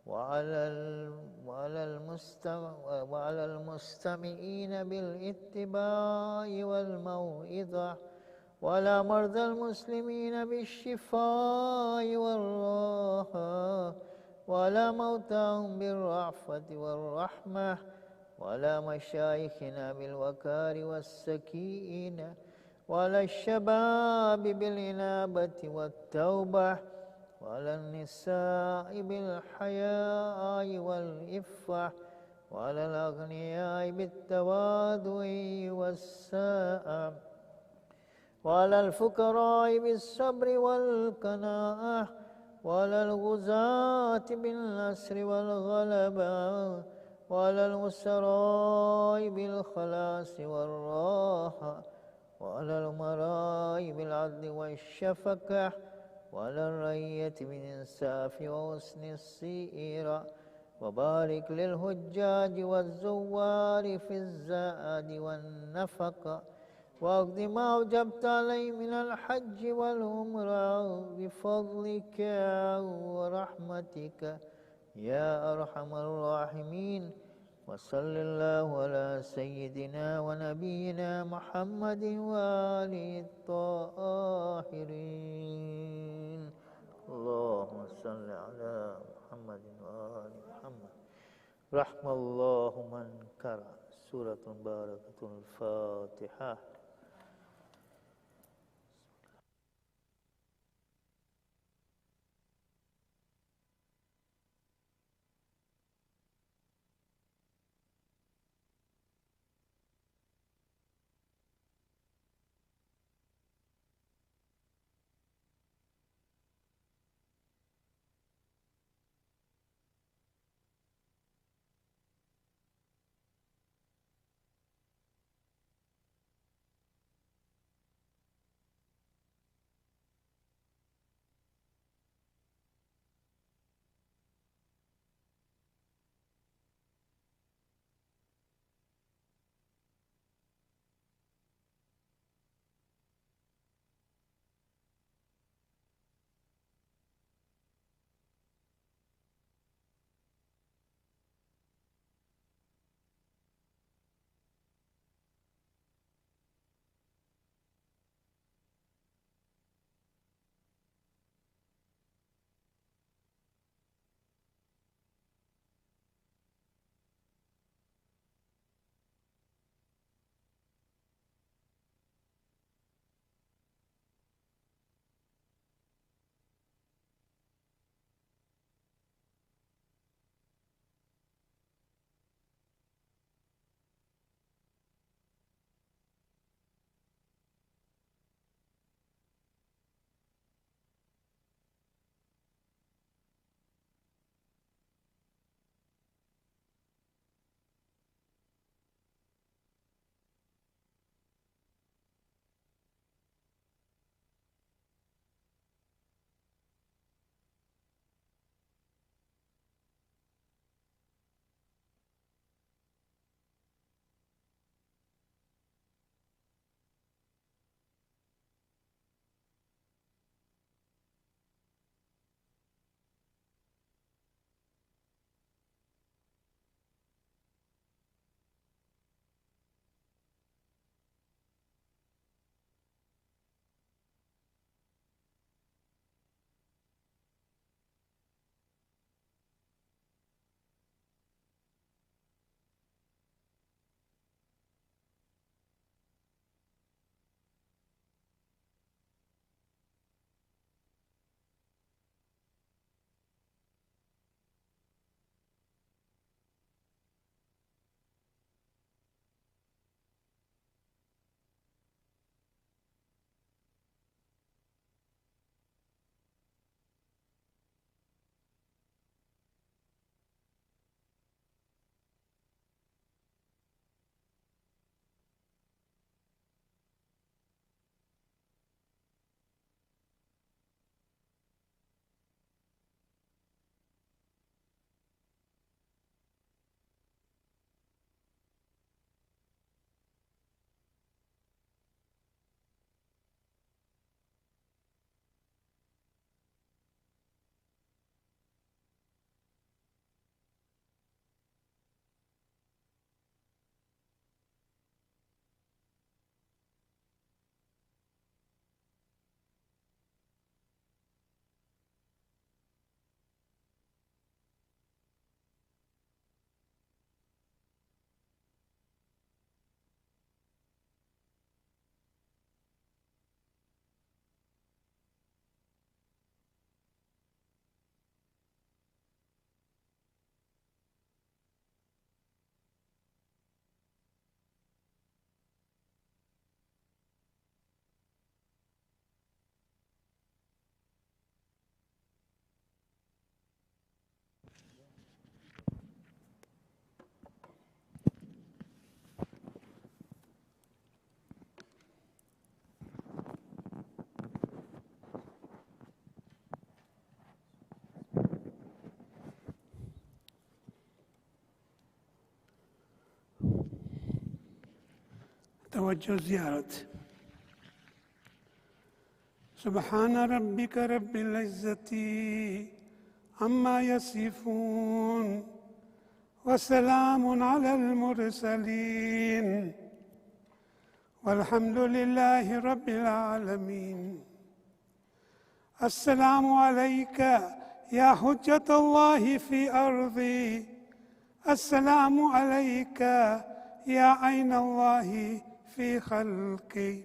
وعلى المستمعين بالاتباع والموعظة، وعلى مرضى المسلمين بالشفاء والراحة، وعلى موتاهم بالرأفة والرحمة، وعلى مشايخنا بالوقار والسكينة، وعلى الشباب بالإنابة والتوبة، وعلى النساء بالحياء والإفة، وعلى الأغنياء بالتواضع والساءة، وعلى الفقراء بالصبر والقناعة، وعلى الغزاة بالنصر والغلبة، وعلى الأسراء بالخلاص والراحة، وعلى الأمراء بالعدل والشفقة، وعلى الرعية بالإنصاف وحسن السيرة. وبارك للحجاج والزوار في الزاد والنفقة، واقض ما أوجبت عليه من الحج والعمرة بفضلك ورحمتك يا أرحم الراحمين. وصل الله على سيدنا ونبينا محمد وآله الطاهرين. اللهم صل على محمد وآل محمد. رحم الله من قرأ سورة مباركة الفاتحة. توجه زيارة. سبحان ربك رب العزة عما يصفون وسلام على المرسلين والحمد لله رب العالمين. السلام عليك يا حجة الله في أرضي، السلام عليك يا عين الله في خلقي،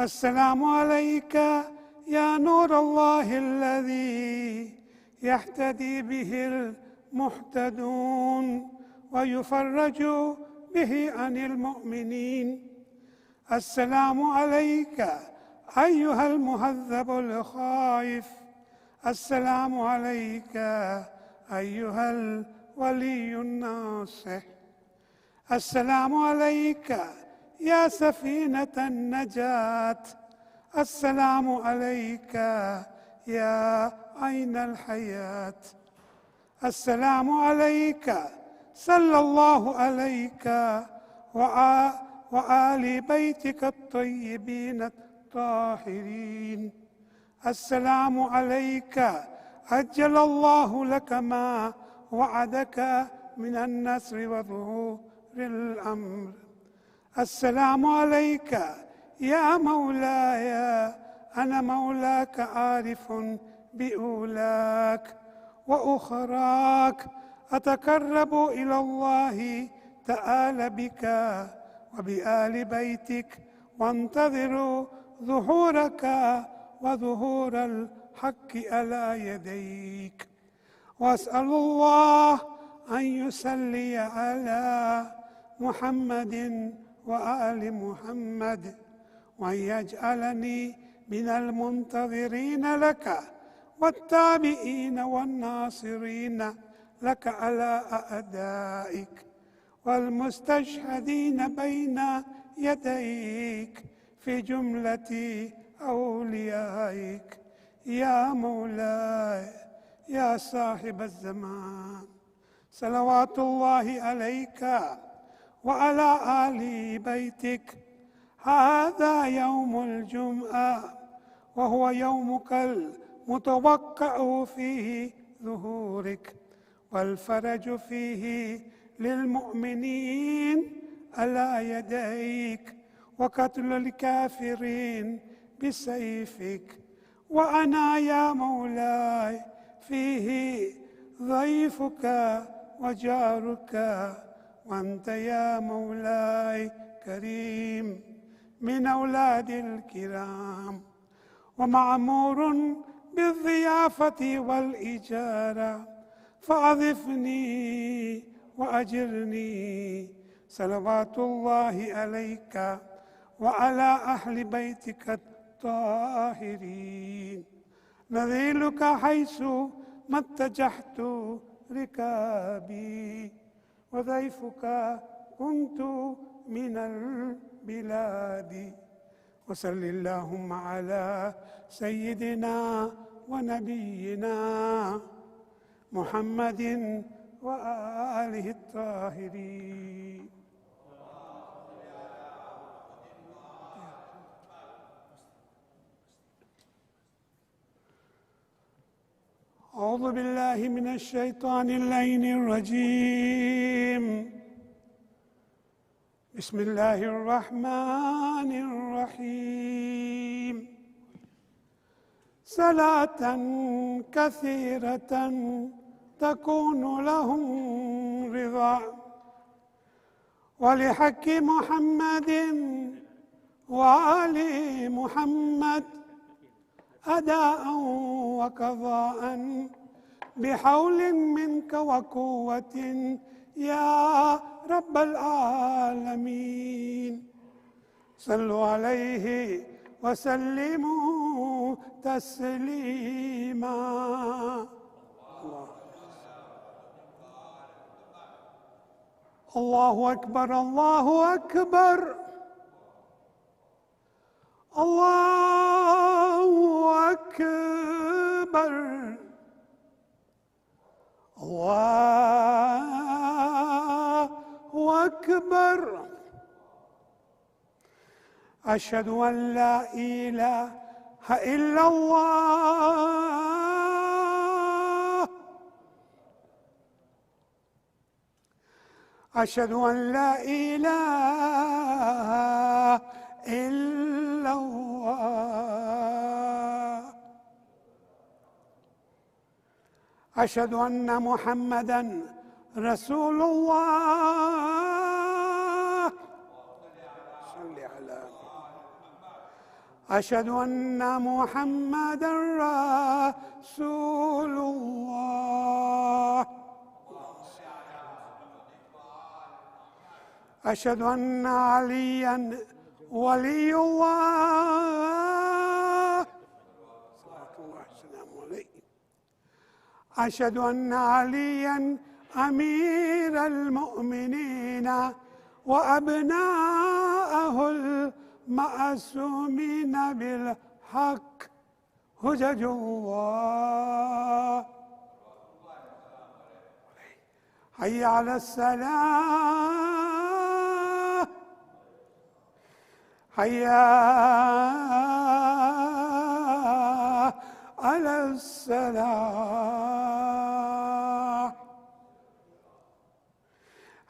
السلام عليك يا نور الله الذي يهتدي به المهتدون ويفرج به عن المؤمنين. السلام عليك أيها المهذب الخائف، السلام عليك أيها الولي الناصح، السلام عليك يا سفينة النجاة، السلام عليك يا عين الحياة، السلام عليك صلى الله عليك وآل بيتك الطيبين الطاهرين. السلام عليك عجل الله لك ما وعدك من النصر وظهور الأمر. السلام عليك يا مولاي، أنا مولاك عارف بأولاك وأخراك، أتقرب إلى الله تعالى بك وبآل بيتك، وانتظر ظهورك وظهور الحق على يديك. وأسأل الله أن يصلي على محمد وآل محمد، وأن يجعلني من المنتظرين لك والتابعين والناصرين لك على أعدائك، والمستشهدين بين يديك في جملة أوليائك. يا مولاي يا صاحب الزمان، صلوات الله عليك وعلى آل بيتك. هذا يوم الجمعة، وهو يومك المتوقع فيه ظهورك، والفرج فيه للمؤمنين على يديك، وقتل الكافرين بسيفك. وأنا يا مولاي فيه ضيفك وجارك، وأنت يا مولاي كريم من أولاد الكرام، ومأمور بالضيافة والإجارة، فأضفني وأجرني. صلوات الله عليك وعلى أهل بيتك الطاهرين. نذيلك حيث ما اتجهت ركابي، وضيفك كنت من البلاد. وصل اللهم على سيدنا ونبينا محمد وآله الطاهرين. أعوذ بالله من الشيطان اللعين الرجيم. بسم الله الرحمن الرحيم. صلاة كثيرة تكون لهم رضا، ولحق محمد وآل محمد أداء وقضاء، بحول منك وقوة يا رب العالمين. صلوا عليه وسلموا تسليما. الله أكبر، الله أكبر، الله أكبر، الله أكبر. أشهد أن لا إله إلا الله. أشهد أن لا إله إلا الله. أشهد أن محمدًا رسول الله. صل على أشهد أن محمدًا رسول الله. أشهد أن عليًا ولي الله. صلوات الله وسلامه عليه. أشهد أن عليًا أمير المؤمنين وأبناءه المعصومين بالحق حجج الله. حي على الصلاة. حي على الصلاة.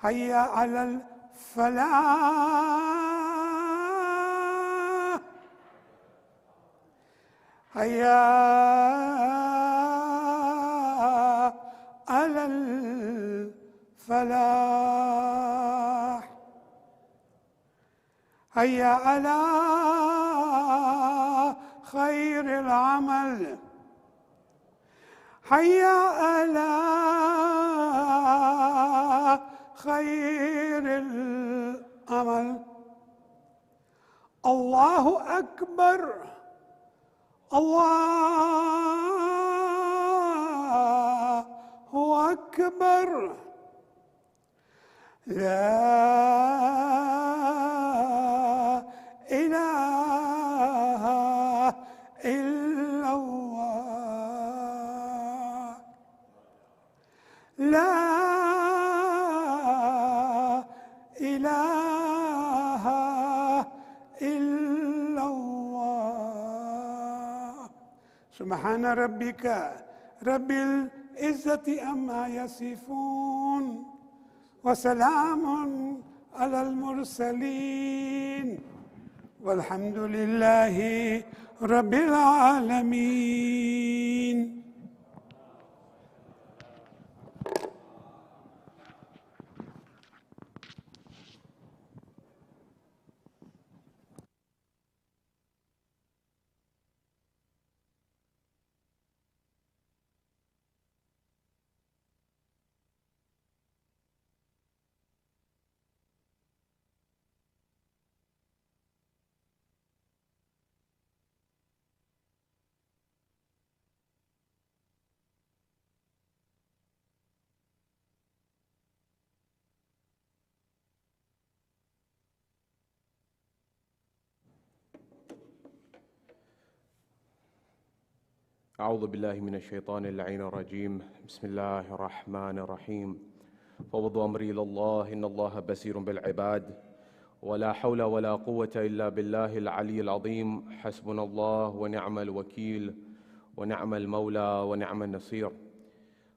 حي على الفلاح. حي على الفلاح. حي على خير العمل. حي على خير العمل. الله أكبر. الله أكبر. لا إله إلا الله. لا إله إلا الله. سبحان ربك رب العزة عما يصفون وسلام على المرسلين والحمد لله رب العالمين. أعوذ بالله من الشيطان اللعين الرجيم. بسم الله الرحمن الرحيم. فوض أمري إلى الله إن الله بصير بالعباد ولا حول ولا قوة إلا بالله العلي العظيم. حسبنا الله ونعم الوكيل ونعم المولى ونعم النصير.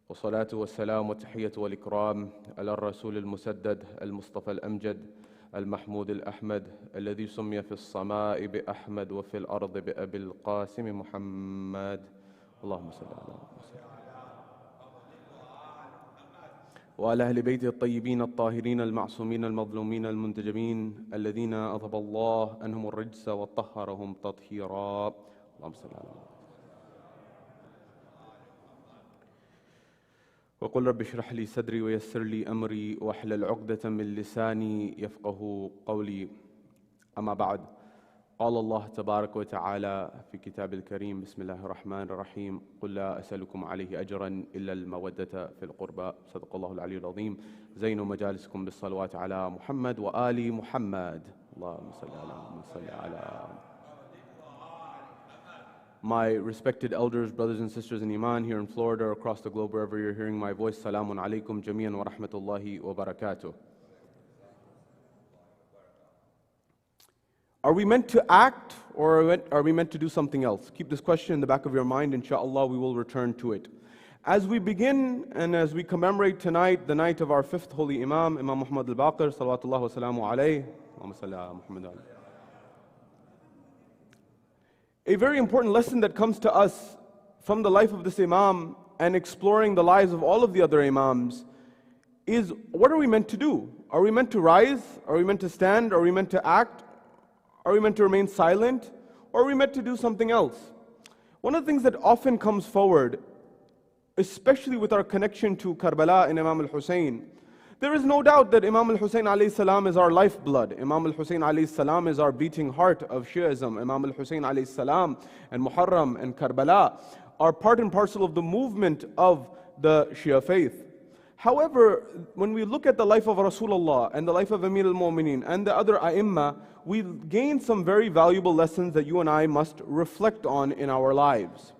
والصلاة والسلام والتحية والإكرام على الرسول المسدد المصطفى الأمجد المحمود الأحمد الذي سمي في السماء بأحمد وفي الأرض بأبي القاسم محمد. اللهم صل على محمد وعلى أهل بيته الطيبين الطاهرين المعصومين المظلومين المنتجبين الذين أذهب الله عنهم الرجس وطهرهم تطهيرا. اللهم صل على محمد. وقل رب اشرح لي صدري ويسر لي أمري واحلل عقدة من لساني يفقه قولي. أما بعد، قال الله تبارك وتعالى في كتاب الكريم: بسم الله الرحمن الرحيم. قل لا أسألكم عليه أجرا إلا المودة في القربى. صدق الله العلي العظيم. زينوا مجالسكم بالصلوات على محمد وآل محمد. اللهم صل على محمد صل على. My respected elders, brothers and sisters in Iman here in Florida or across the globe, wherever you're hearing my voice, Salamun alaikum jami'an wa rahmatullahi wa barakatuh. Are we meant to act, or are we meant to do something else? Keep this question in the back of your mind. Inshallah, we will return to it. As we begin and as we commemorate tonight, the night of our fifth holy Imam, Imam Muhammad al-Baqir, salawatullah wa salamu alayhi, a very important lesson that comes to us from the life of this Imam and exploring the lives of all of the other Imams is, what are we meant to do? Are we meant to rise? Are we meant to stand? Are we meant to act? Are we meant to remain silent? Or are we meant to do something else? One of the things that often comes forward, especially with our connection to Karbala and Imam al-Hussein, there is no doubt that Imam al-Hussein alayhi salam is our lifeblood. Imam al-Hussein alayhi salam is our beating heart of Shi'ism. Imam al-Hussein alayhi salam and Muharram and Karbala are part and parcel of the movement of the Shia faith. However, when we look at the life of Rasulullah and the life of Amir al-Mu'mineen and the other A'imma, we gain some very valuable lessons that you and I must reflect on in our lives.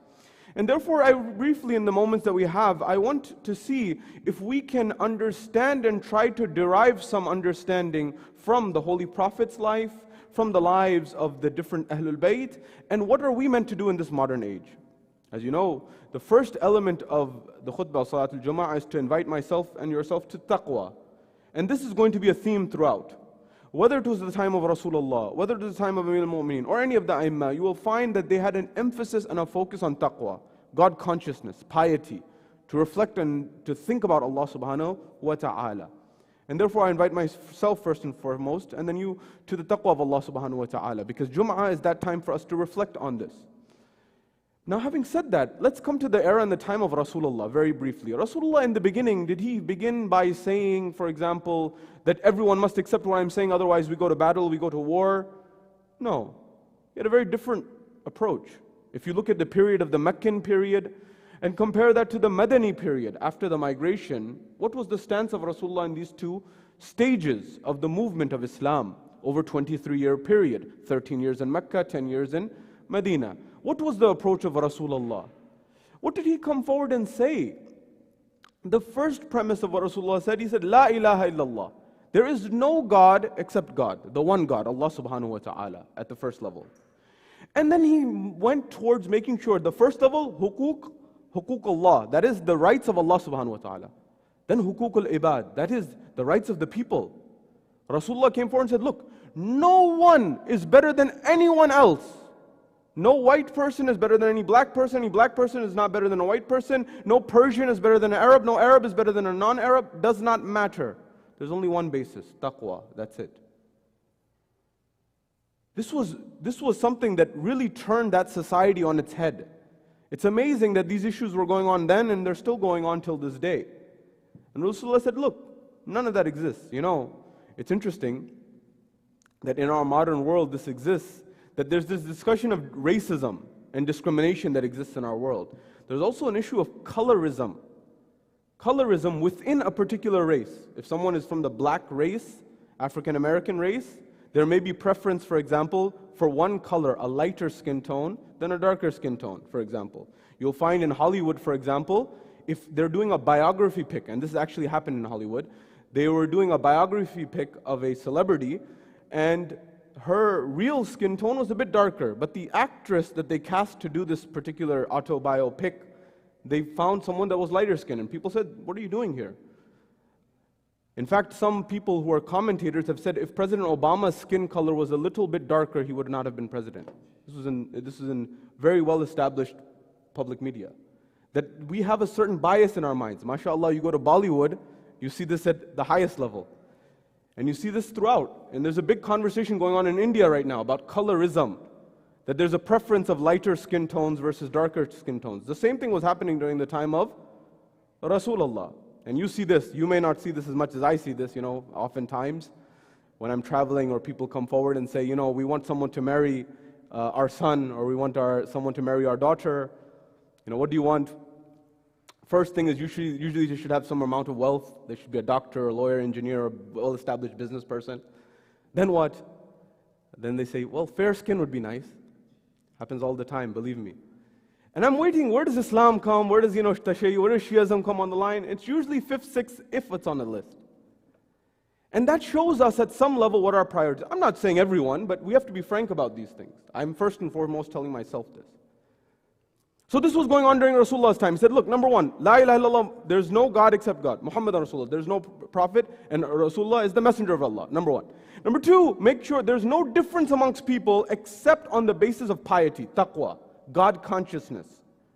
And therefore, I briefly, in the moments that we have, I want to see if we can understand and try to derive some understanding from the Holy Prophet's life, from the lives of the different Ahlul Bayt, and what are we meant to do in this modern age. As you know, the first element of the Khutba, Salatul Jum'ah, is to invite myself and yourself to taqwa. And this is going to be a theme throughout. Whether it was the time of Rasulullah, whether it was the time of Amir al-Mu'mineen, or any of the A'immah, you will find that they had an emphasis and a focus on taqwa, God consciousness, piety, to reflect and to think about Allah subhanahu wa ta'ala. And therefore I invite myself first and foremost, and then you to the taqwa of Allah subhanahu wa ta'ala, because Jum'ah is that time for us to reflect on this. Now, having said that, let's come to the era and the time of Rasulullah very briefly. Rasulullah in the beginning, did he begin by saying, for example, that everyone must accept what I'm saying, otherwise we go to battle, we go to war? No. He had a very different approach. If you look at the period of the Meccan period and compare that to the Madani period after the migration, what was the stance of Rasulullah in these two stages of the movement of Islam over 23-year period? 13 years in Mecca, 10 years in Medina. What was the approach of Rasulullah? What did he come forward and say? The first premise of what Rasulullah said, he said, La ilaha illallah. There is no God except God, the one God, Allah subhanahu wa ta'ala, at the first level. And then he went towards making sure, the first level, hukuk Allah, that is the rights of Allah subhanahu wa ta'ala. Then hukuk al-ibad, that is the rights of the people. Rasulullah came forward and said, look, no one is better than anyone else. No white person is better than any black person is not better than a white person, no Persian is better than an Arab, no Arab is better than a non-Arab, does not matter. There's only one basis, taqwa, that's it. This was something that really turned that society on its head. It's amazing that these issues were going on then and they're still going on till this day. And Rasulullah said, look, none of that exists. You know, it's interesting that in our modern world this exists, that there's this discussion of racism and discrimination that exists in our world. There's also an issue of colorism. Colorism within a particular race. If someone is from the black race, African American race, there may be preference, for example, for one color, a lighter skin tone, than a darker skin tone, for example. You'll find in Hollywood, for example, if they're doing a biography pic, and this actually happened in Hollywood, they were doing a biography pic of a celebrity, and her real skin tone was a bit darker, but the actress that they cast to do this particular autobiopic, they found someone that was lighter skinned, and people said, what are you doing here? In fact, some people who are commentators have said if President Obama's skin color was a little bit darker, he would not have been president. This is in very well-established public media. That we have a certain bias in our minds. MashaAllah, you go to Bollywood, you see this at the highest level. And you see this throughout. And there's a big conversation going on in India right now about colorism. That there's a preference of lighter skin tones versus darker skin tones. The same thing was happening during the time of Rasulullah. And you see this. You may not see this as much as I see this, oftentimes when I'm traveling or people come forward and say, we want someone to marry our son, or we want someone to marry our daughter. What do you want? First thing is usually they should have some amount of wealth. They should be a doctor, a lawyer, engineer, a well-established business person. Then what? Then they say, well, fair skin would be nice. Happens all the time, believe me. And I'm waiting, where does Islam come? Where does, Tashayyu, where does Shiism come on the line? It's usually 5th, 6th, if it's on the list. And that shows us at some level what our priorities are. I'm not saying everyone, but we have to be frank about these things. I'm first and foremost telling myself this. So this was going on during Rasulullah's time. He said, look, number one, La ilaha illallah, there's no God except God. Muhammad Rasulullah, there's no prophet, and Rasulullah is the messenger of Allah, number one. Number two, make sure there's no difference amongst people except on the basis of piety, taqwa, God consciousness.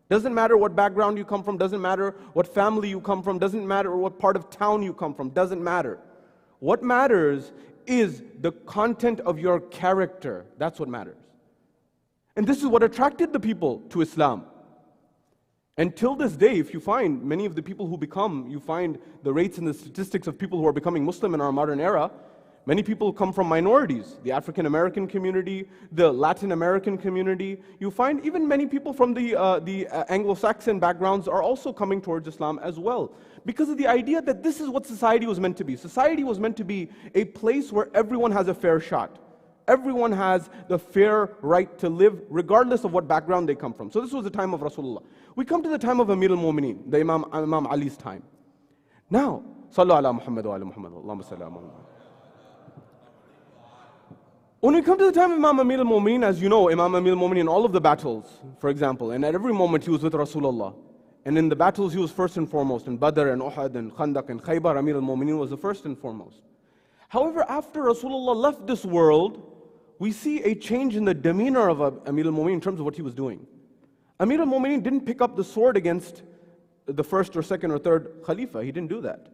Doesn't matter what background you come from, doesn't matter what family you come from, doesn't matter what part of town you come from, doesn't matter. What matters is the content of your character. That's what matters. And this is what attracted the people to Islam. And till this day, if you find many of the people who become, you find the rates and the statistics of people who are becoming Muslim in our modern era, many people come from minorities, the African American community, the Latin American community. You find even many people from the Anglo-Saxon backgrounds are also coming towards Islam as well. Because of the idea that this is what society was meant to be. Society was meant to be a place where everyone has a fair shot. Everyone has the fair right to live regardless of what background they come from. So this was the time of Rasulullah. We come to the time of Amir al-Mu'mineen, the Imam Ali's time. Now, Sallu ala Muhammad wa ala Muhammad, Allahumma salli ala Muhammad. When we come to the time of Imam Amir al-Mu'mineen, as you know, Imam Amir al-Mu'mineen in all of the battles, for example, and at every moment he was with Rasulullah. And in the battles he was first and foremost. In Badr and Uhud and Khandaq and Khaybar, Amir al-Mu'mineen was the first and foremost. However, after Rasulullah left this world, we see a change in the demeanor of Amir al-Mu'mineen in terms of what he was doing. Amir al-Mu'mineen didn't pick up the sword against the first or second or third Khalifa. He didn't do that.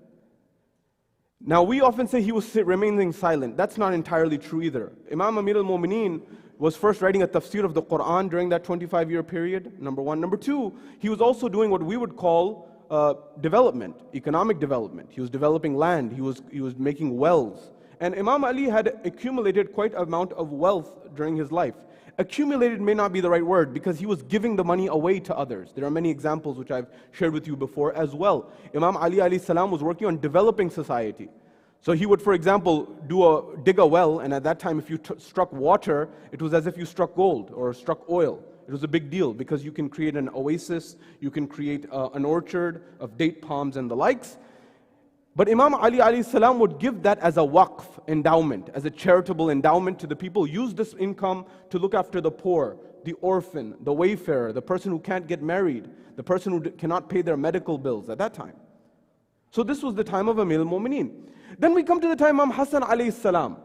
Now, we often say he was remaining silent. That's not entirely true either. Imam Amir al-Mu'mineen was first writing a tafsir of the Quran during that 25-year period, number one. Number two, he was also doing what we would call development, economic development. He was developing land. He was making wells. And Imam Ali had accumulated quite an amount of wealth during his life. Accumulated may not be the right word because he was giving the money away to others. There are many examples which I've shared with you before as well. Imam Ali alayhi salam was working on developing society. So he would, for example, dig a well, and at that time if you struck water, it was as if you struck gold or struck oil. It was a big deal because you can create an oasis, you can create an orchard of date palms and the likes. But Imam Ali alayhi salam would give that as a waqf endowment, as a charitable endowment to the people. Use this income to look after the poor, the orphan, the wayfarer, the person who can't get married, the person who cannot pay their medical bills at that time. So this was the time of Amir al-Mu'mineen. Then we come to the time of Imam Hassan alayhi salam.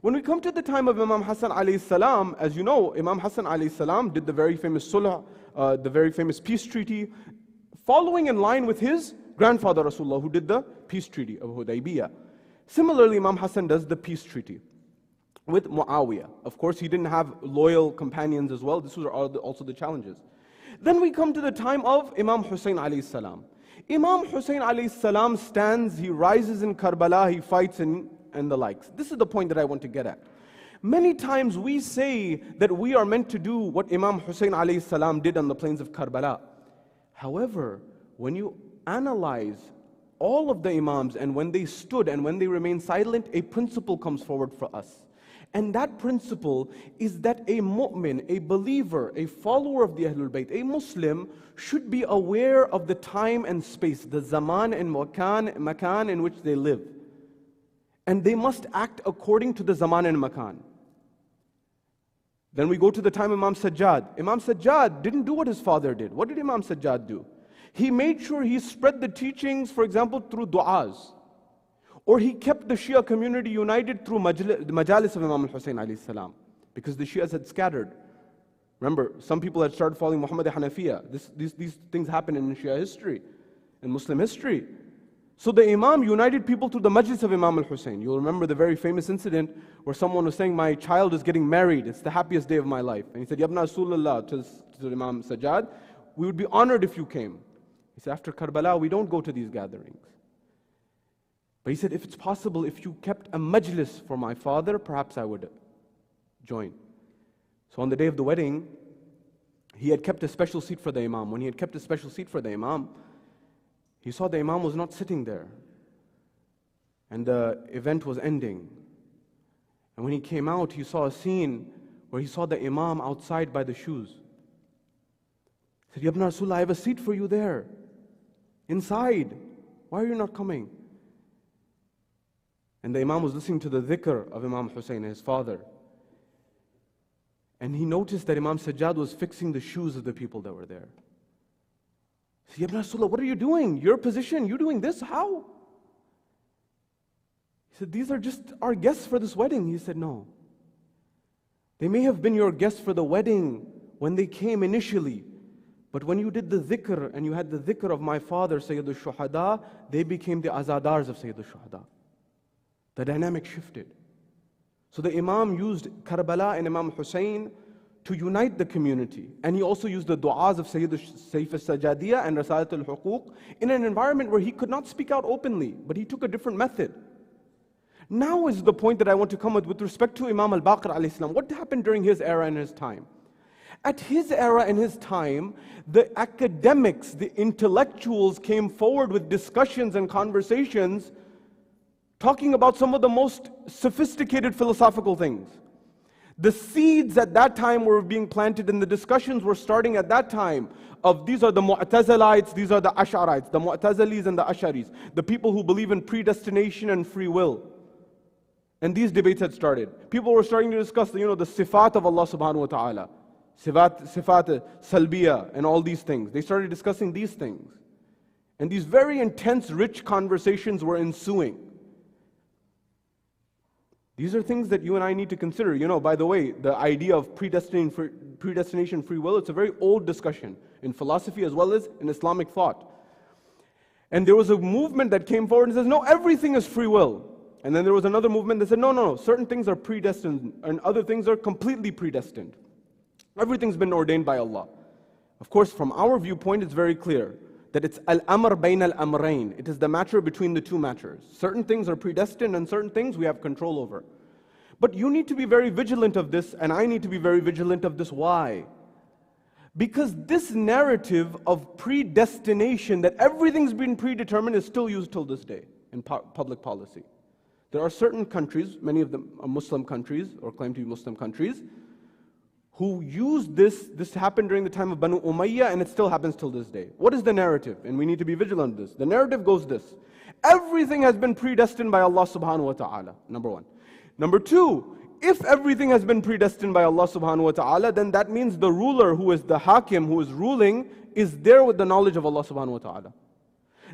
When we come to the time of Imam Hassan alayhi salam, as you know, Imam Hassan alayhi salam did the very famous sulh, the very famous peace treaty, following in line with his grandfather Rasulullah, who did the peace treaty of Hudaybiyah. Similarly, Imam Hassan does the peace treaty with Muawiyah. Of course, he didn't have loyal companions as well. This was also the challenges. Then we come to the time of Imam Hussein alayhi salam. Imam Hussein alayhi salam stands, he rises in Karbala, he fights and the likes. This is the point that I want to get at. Many times we say that we are meant to do what Imam Hussein alayhi salam did on the plains of Karbala. However, when you analyze all of the Imams and when they stood and when they remained silent, a principle comes forward for us. And that principle is that a mu'min, a believer, a follower of the Ahlul Bayt, a Muslim should be aware of the time and space, the zaman and makan in which they live. And they must act according to the zaman and makan. Then we go to the time of Imam Sajjad. Imam Sajjad didn't do what his father did. What did Imam Sajjad do? He made sure he spread the teachings, for example, through du'as. Or he kept the Shia community united through the majalis of Imam al-Hussein alayhi salam. Because the Shias had scattered. Remember, some people had started following Muhammad Hanafiya. These things happen in Shia history, in Muslim history. So the Imam united people through the majlis of Imam al-Hussein. You'll remember the very famous incident where someone was saying, my child is getting married. It's the happiest day of my life. And he said, Yabna Rasulullah, to Imam Sajjad, we would be honored if you came. He said, after Karbala, we don't go to these gatherings. But he said, if it's possible, if you kept a majlis for my father, perhaps I would join. So on the day of the wedding, he had kept a special seat for the Imam. When he had kept a special seat for the Imam, he saw the Imam was not sitting there. And the event was ending. And when he came out, he saw a scene where he saw the Imam outside by the shoes. He said, Yabna Rasulullah, I have a seat for you there. Inside. Why are you not coming? And the Imam was listening to the dhikr of Imam Hussein, his father. And he noticed that Imam Sajjad was fixing the shoes of the people that were there. He said, Ya Rasulullah, what are you doing? Your position, you're doing this? How? He said, these are just our guests for this wedding. He said, no. They may have been your guests for the wedding when they came initially. But when you did the dhikr and you had the dhikr of my father, Sayyid al-Shuhada, they became the azadars of Sayyid al-Shuhada. The dynamic shifted. So the Imam used Karbala and Imam Hussein to unite the community. And he also used the du'as of Sayyid Saif al-Sajadiyya and Rasalat al-Huquq in an environment where he could not speak out openly, but he took a different method. Now is the point that I want to come with respect to Imam al-Baqir alayhi salam. What happened during his era and his time? At his era and his time, the academics, the intellectuals came forward with discussions and conversations talking about some of the most sophisticated philosophical things. The seeds at that time were being planted and the discussions were starting at that time of these are the Mu'tazilites, these are the Ash'arites, the Mu'tazilis and the Ash'aris, the people who believe in predestination and free will. And these debates had started. People were starting to discuss the sifat of Allah subhanahu wa ta'ala. Sifat salbiya and all these things. They started discussing these things. And these very intense, rich conversations were ensuing. These are things that you and I need to consider. By the way, the idea of predestination, free will, it's a very old discussion in philosophy as well as in Islamic thought. And there was a movement that came forward and says, no, everything is free will. And then there was another movement that said, no, certain things are predestined and other things are completely predestined. Everything's been ordained by Allah. Of course, from our viewpoint, it's very clear that it's al-amr bayn al-amrayn. It is the matter between the two matters. Certain things are predestined and certain things we have control over. But you need to be very vigilant of this, and I need to be very vigilant of this. Why? Because this narrative of predestination, that everything's been predetermined, is still used till this day in public policy. There are certain countries, many of them are Muslim countries, or claim to be Muslim countries, who use this happened during the time of Banu Umayyah, and it still happens till this day. What is the narrative? And we need to be vigilant of this. The narrative goes this: everything has been predestined by Allah subhanahu wa ta'ala, number one. Number two, if everything has been predestined by Allah subhanahu wa ta'ala, then that means the ruler, who is the hakim, who is ruling, is there with the knowledge of Allah subhanahu wa ta'ala.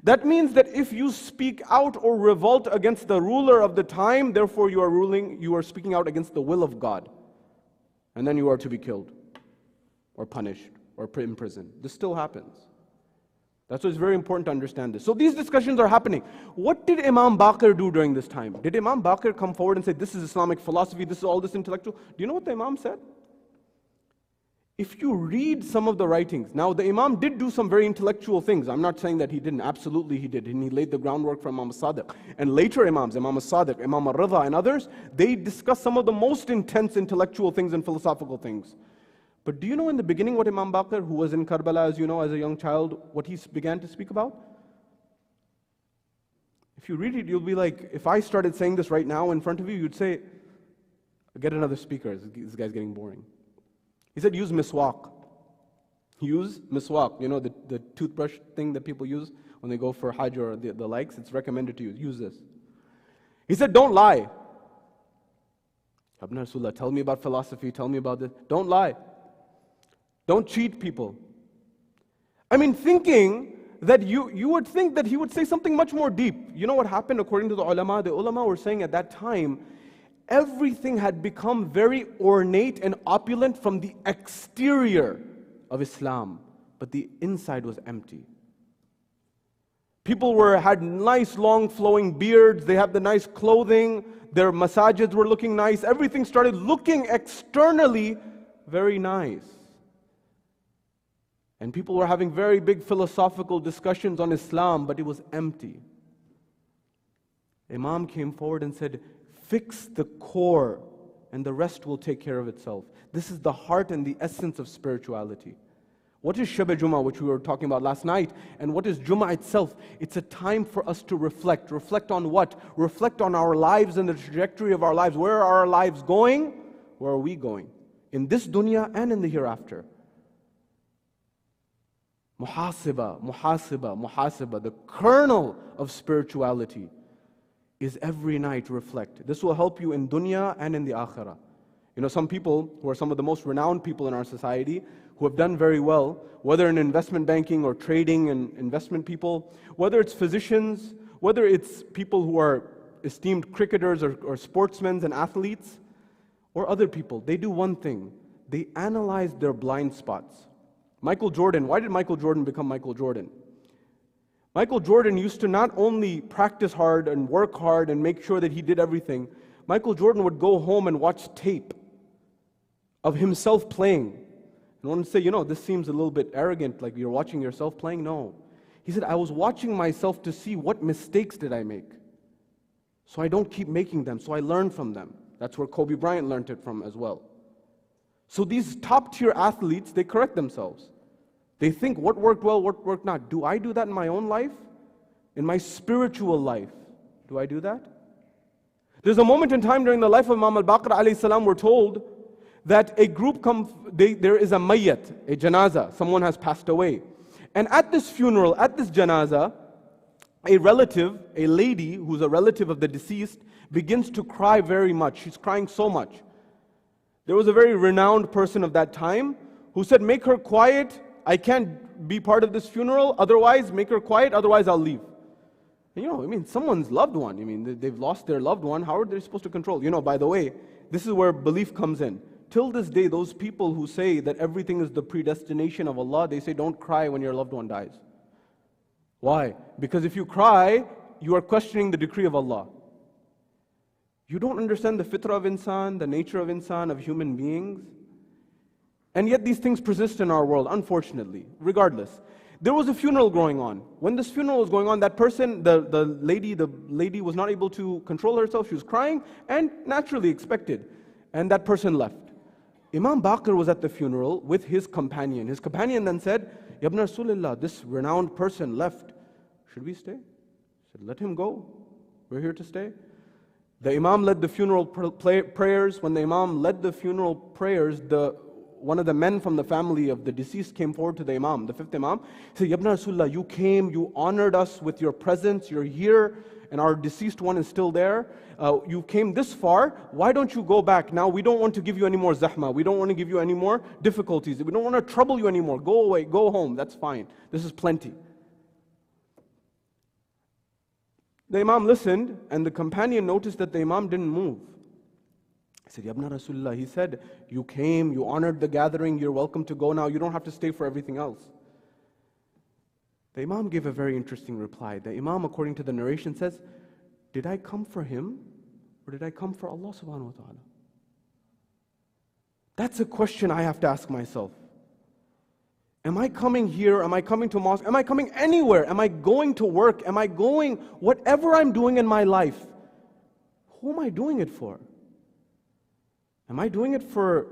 That means that if you speak out or revolt against the ruler of the time, therefore you are speaking out against the will of God. And then you are to be killed, or punished, or imprisoned. This still happens. That's why it's very important to understand this. So these discussions are happening. What did Imam Baqir do during this time? Did Imam Baqir come forward and say, this is Islamic philosophy, this is all this intellectual? Do you know what the Imam said? If you read some of the writings, now the Imam did do some very intellectual things. I'm not saying that he didn't, absolutely he did. And he laid the groundwork for Imam al-Sadiq. And later Imams, Imam al-Sadiq, Imam al-Ridha and others, they discussed some of the most intense intellectual things and philosophical things. But do you know in the beginning what Imam Baqir, who was in Karbala, as you know, as a young child, what he began to speak about? If you read it, you'll be like, if I started saying this right now in front of you, you'd say, get another speaker, this guy's getting boring. He said, use miswak. Use miswak. The toothbrush thing that people use when they go for Hajj or the likes, it's recommended to use. Use this. He said, don't lie. Ibn Rasulullah, tell me about philosophy, tell me about this. Don't lie. Don't cheat people. I mean, thinking that you would think that he would say something much more deep. You know what happened according to the ulama were saying at that time, everything had become very ornate and opulent from the exterior of Islam, but the inside was empty. People had nice long flowing beards, they had the nice clothing, their masajids were looking nice, everything started looking externally very nice. And people were having very big philosophical discussions on Islam, but it was empty. Imam came forward and said, fix the core and the rest will take care of itself. This is the heart and the essence of spirituality. What is Shab Jummah, which we were talking about last night, and what is Jummah itself? It's a time for us to reflect. Reflect on what? Reflect on our lives and the trajectory of our lives. Where are our lives going? Where are we going? In this dunya and in the hereafter. Muhasibah, the kernel of spirituality is every night reflect. This will help you in dunya and in the akhirah. You know, some people who are some of the most renowned people in our society who have done very well, whether in investment banking or trading and investment people, whether it's physicians, whether it's people who are esteemed cricketers or sportsmen and athletes, or other people, they do one thing. They analyze their blind spots. Michael Jordan, why did Michael Jordan become Michael Jordan? Michael Jordan used to not only practice hard and work hard and make sure that he did everything. Michael Jordan would go home and watch tape of himself playing. And one would say, you know, this seems a little bit arrogant, like you're watching yourself playing. No. He said, I was watching myself to see what mistakes did I make, so I don't keep making them, so I learn from them. That's where Kobe Bryant learned it from as well. So these top-tier athletes, they correct themselves. They think what worked well, what worked not. Do I do that in my own life? In my spiritual life, do I do that? There's a moment in time during the life of Imam al-Baqir alayhi salam, we're told that a group there is a mayyat, a janaza, someone has passed away. And at this funeral, at this janaza, a relative, a lady who's a relative of the deceased, begins to cry very much. She's crying so much. There was a very renowned person of that time who said, make her quiet, I can't be part of this funeral, otherwise make her quiet, otherwise I'll leave. And, you know, I mean, someone's loved one, I mean, they've lost their loved one, how are they supposed to control? You know, by the way, this is where belief comes in. Till this day, those people who say that everything is the predestination of Allah, they say don't cry when your loved one dies. Why? Because if you cry, you are questioning the decree of Allah. You don't understand the fitrah of insan, the nature of insan, of human beings. And yet these things persist in our world, unfortunately, regardless. There was a funeral going on. When this funeral was going on, that person, the lady was not able to control herself. She was crying, and naturally expected. And that person left. Imam Baqir was at the funeral with his companion. His companion then said, Ya ibn Rasulullah, this renowned person left. Should we stay? He said, let him go. We're here to stay. The Imam led the funeral prayers. When the Imam led the funeral prayers, one of the men from the family of the deceased came forward to the Imam, the fifth Imam. He said, Ya ibn Rasulullah, you came, you honored us with your presence, you're here, and our deceased one is still there. You came this far, why don't you go back? Now we don't want to give you any more zahma, we don't want to give you any more difficulties, we don't want to trouble you anymore. Go away, go home, that's fine. This is plenty. The Imam listened, and the companion noticed that the Imam didn't move. He said, Ya ibn Rasulullah, he said, you came, you honored the gathering, you're welcome to go now, you don't have to stay for everything else. The Imam gave a very interesting reply. The Imam, according to the narration, says, did I come for him, or did I come for Allah subhanahu wa ta'ala? That's a question I have to ask myself. Am I coming here? Am I coming to mosque? Am I coming anywhere? Am I going to work? Am I going, whatever I'm doing in my life, who am I doing it for? Am I doing it for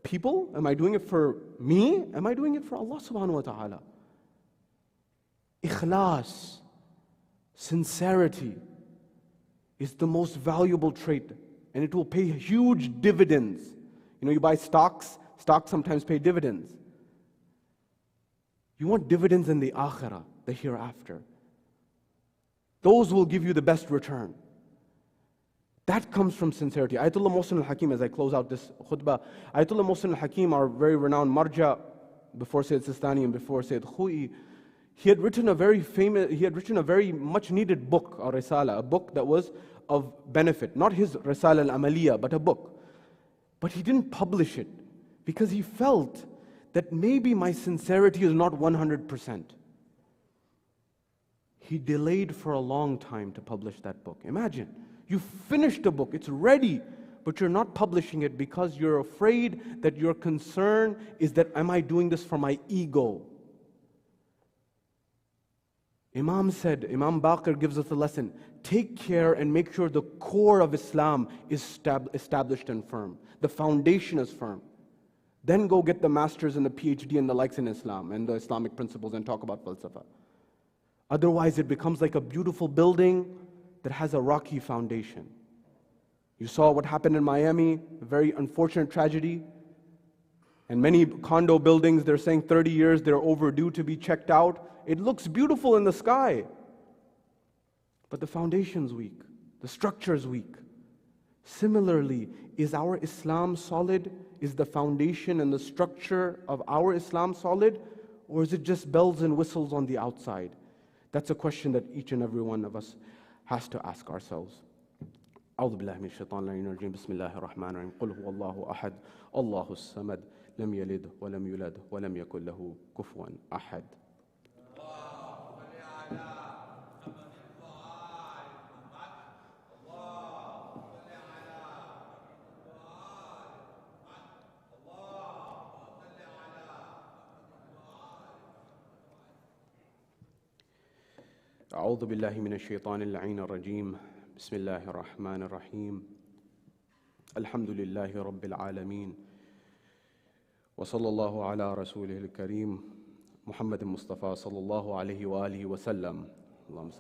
people? Am I doing it for me? Am I doing it for Allah subhanahu wa ta'ala? Ikhlas, sincerity, is the most valuable trait, and it will pay huge dividends. You know, you buy stocks sometimes pay dividends. You want dividends in the akhirah, the hereafter. Those will give you the best return. That comes from sincerity. Ayatollah Mohsin al-Hakim, as I close out this khutbah, Ayatollah Mohsin al-Hakim, our very renowned marja, before Sayyid Sistani and before Sayyid Khou'i, he had written a very much needed book, or risala, a book that was of benefit. Not his risala al-amaliyah, but a book. But he didn't publish it because he felt that maybe my sincerity is not 100%. He delayed for a long time to publish that book. Imagine, you finished the book, it's ready, but you're not publishing it because you're afraid that your concern is that, am I doing this for my ego? Imam Baqir gives us a lesson. Take care and make sure the core of Islam is established and firm. The foundation is firm. Then go get the masters and the PhD and the likes in Islam and the Islamic principles and talk about falsafa. Otherwise, it becomes like a beautiful building that has a rocky foundation. You saw what happened in Miami, a very unfortunate tragedy. And many condo buildings, they're saying 30 years, they're overdue to be checked out. It looks beautiful in the sky, but the foundation's weak. The structure is weak. Similarly, is our Islam solid? Is the foundation and the structure of our Islam solid? Or is it just bells and whistles on the outside? That's a question that each and every one of us has to ask ourselves. أعوذ بالله من الشيطان اللعين الرجيم بسم الله الرحمن الرحيم قل هو الله أحد الله الصمد لم يلد ولم يولد ولم يكن له كفوا أحد. أعوذ بالله من الشيطان اللعين الرجيم بسم الله الرحمن الرحيم الحمد لله رب العالمين وصلى الله على رسوله الكريم محمد المصطفى صلى الله عليه وآله وسلم اللهم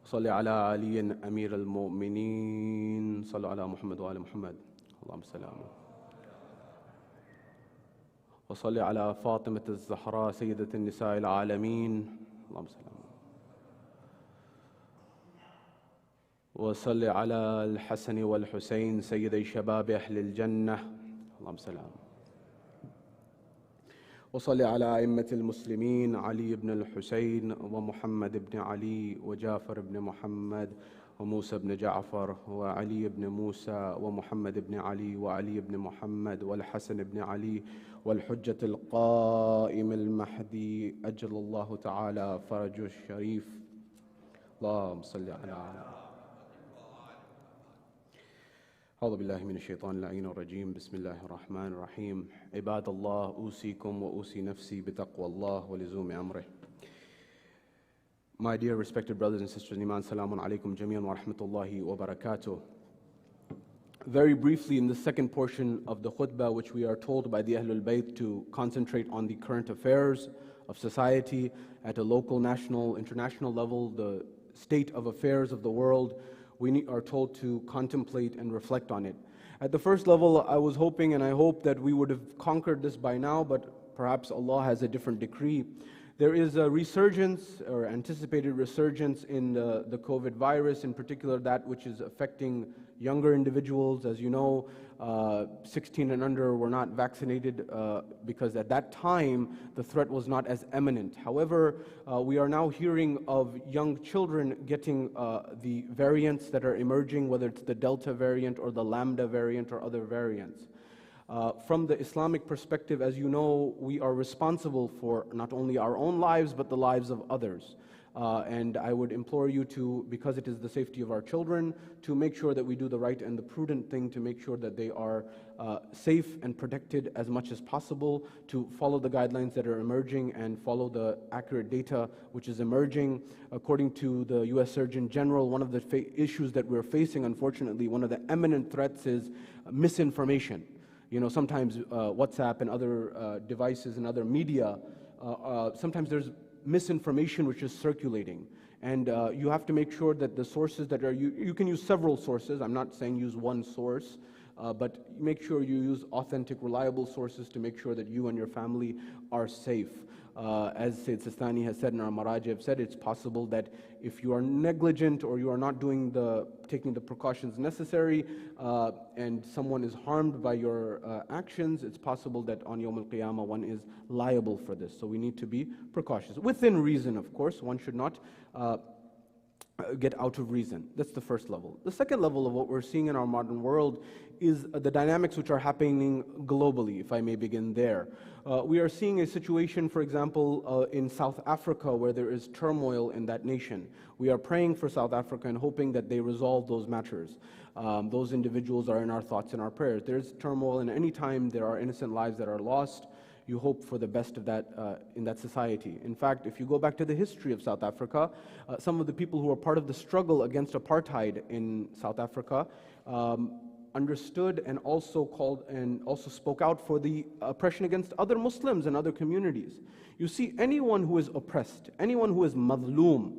صل على علي أمير المؤمنين صلوا على محمد وآل محمد اللهم صل على وصل على فاطمة الزهراء سيدة النساء العالمين اللهم صل وصل على الحسن والحسين سيدي شباب أهل الجنة اللهم صل وصل على أئمة المسلمين علي بن الحسين ومحمد بن علي وجعفر بن محمد وموسى بن جعفر وعلي بن موسى ومحمد بن علي وعلي بن محمد والحسن بن علي والحجة القائم المهدي أجل الله تعالى فرجه الشريف اللهم صل على أعوذ بالله من الشيطان اللعين الرجيم بسم الله الرحمن الرحيم عباد الله أوصيكم وأوصي نفسي بتقوى الله ولزوم أمره. My dear respected brothers and sisters in Iman, Salamun Alaikum Jami'an wa Rahmatullahi wa Barakatuh. Very briefly, in the second portion of the khutbah, which we are told by the Ahlul Bayt to concentrate on the current affairs of society at a local, national, international level, the state of affairs of the world, we are told to contemplate and reflect on it. At the first level, I was hoping and I hope that we would have conquered this by now, but perhaps Allah has a different decree. There is a resurgence or anticipated resurgence in the COVID virus, in particular that which is affecting younger individuals. As you know, 16 and under were not vaccinated because at that time the threat was not as imminent. However, we are now hearing of young children getting the variants that are emerging, whether it's the Delta variant or the Lambda variant or other variants. From the Islamic perspective, as you know, we are responsible for not only our own lives, but the lives of others. And I would implore you to, because it is the safety of our children, to make sure that we do the right and the prudent thing to make sure that they are safe and protected as much as possible, to follow the guidelines that are emerging and follow the accurate data which is emerging. According to the U.S. Surgeon General, one of the issues that we're facing, unfortunately, one of the eminent threats is misinformation. You know, sometimes WhatsApp and other devices and other media, sometimes there's misinformation which is circulating. And you have to make sure that the sources that are, you can use several sources. I'm not saying use one source, but make sure you use authentic, reliable sources to make sure that you and your family are safe. As Sayyid Sistani has said and our Maraji have said, it's possible that if you are negligent or you are not taking the precautions necessary and someone is harmed by your actions, it's possible that on Yawm al-Qiyamah one is liable for this. So we need to be precautious. Within reason, of course. One should not get out of reason. That's the first level. The second level of what we're seeing in our modern world is the dynamics which are happening globally, if I may begin there. We are seeing a situation, for example, in South Africa where there is turmoil in that nation. We are praying for South Africa and hoping that they resolve those matters. Those individuals are in our thoughts and our prayers. There's turmoil, and any time there are innocent lives that are lost, you hope for the best of that in that society. In fact, if you go back to the history of South Africa, some of the people who were part of the struggle against apartheid in South Africa understood and also spoke out for the oppression against other Muslims and other communities. You see, anyone who is oppressed, anyone who is madloom,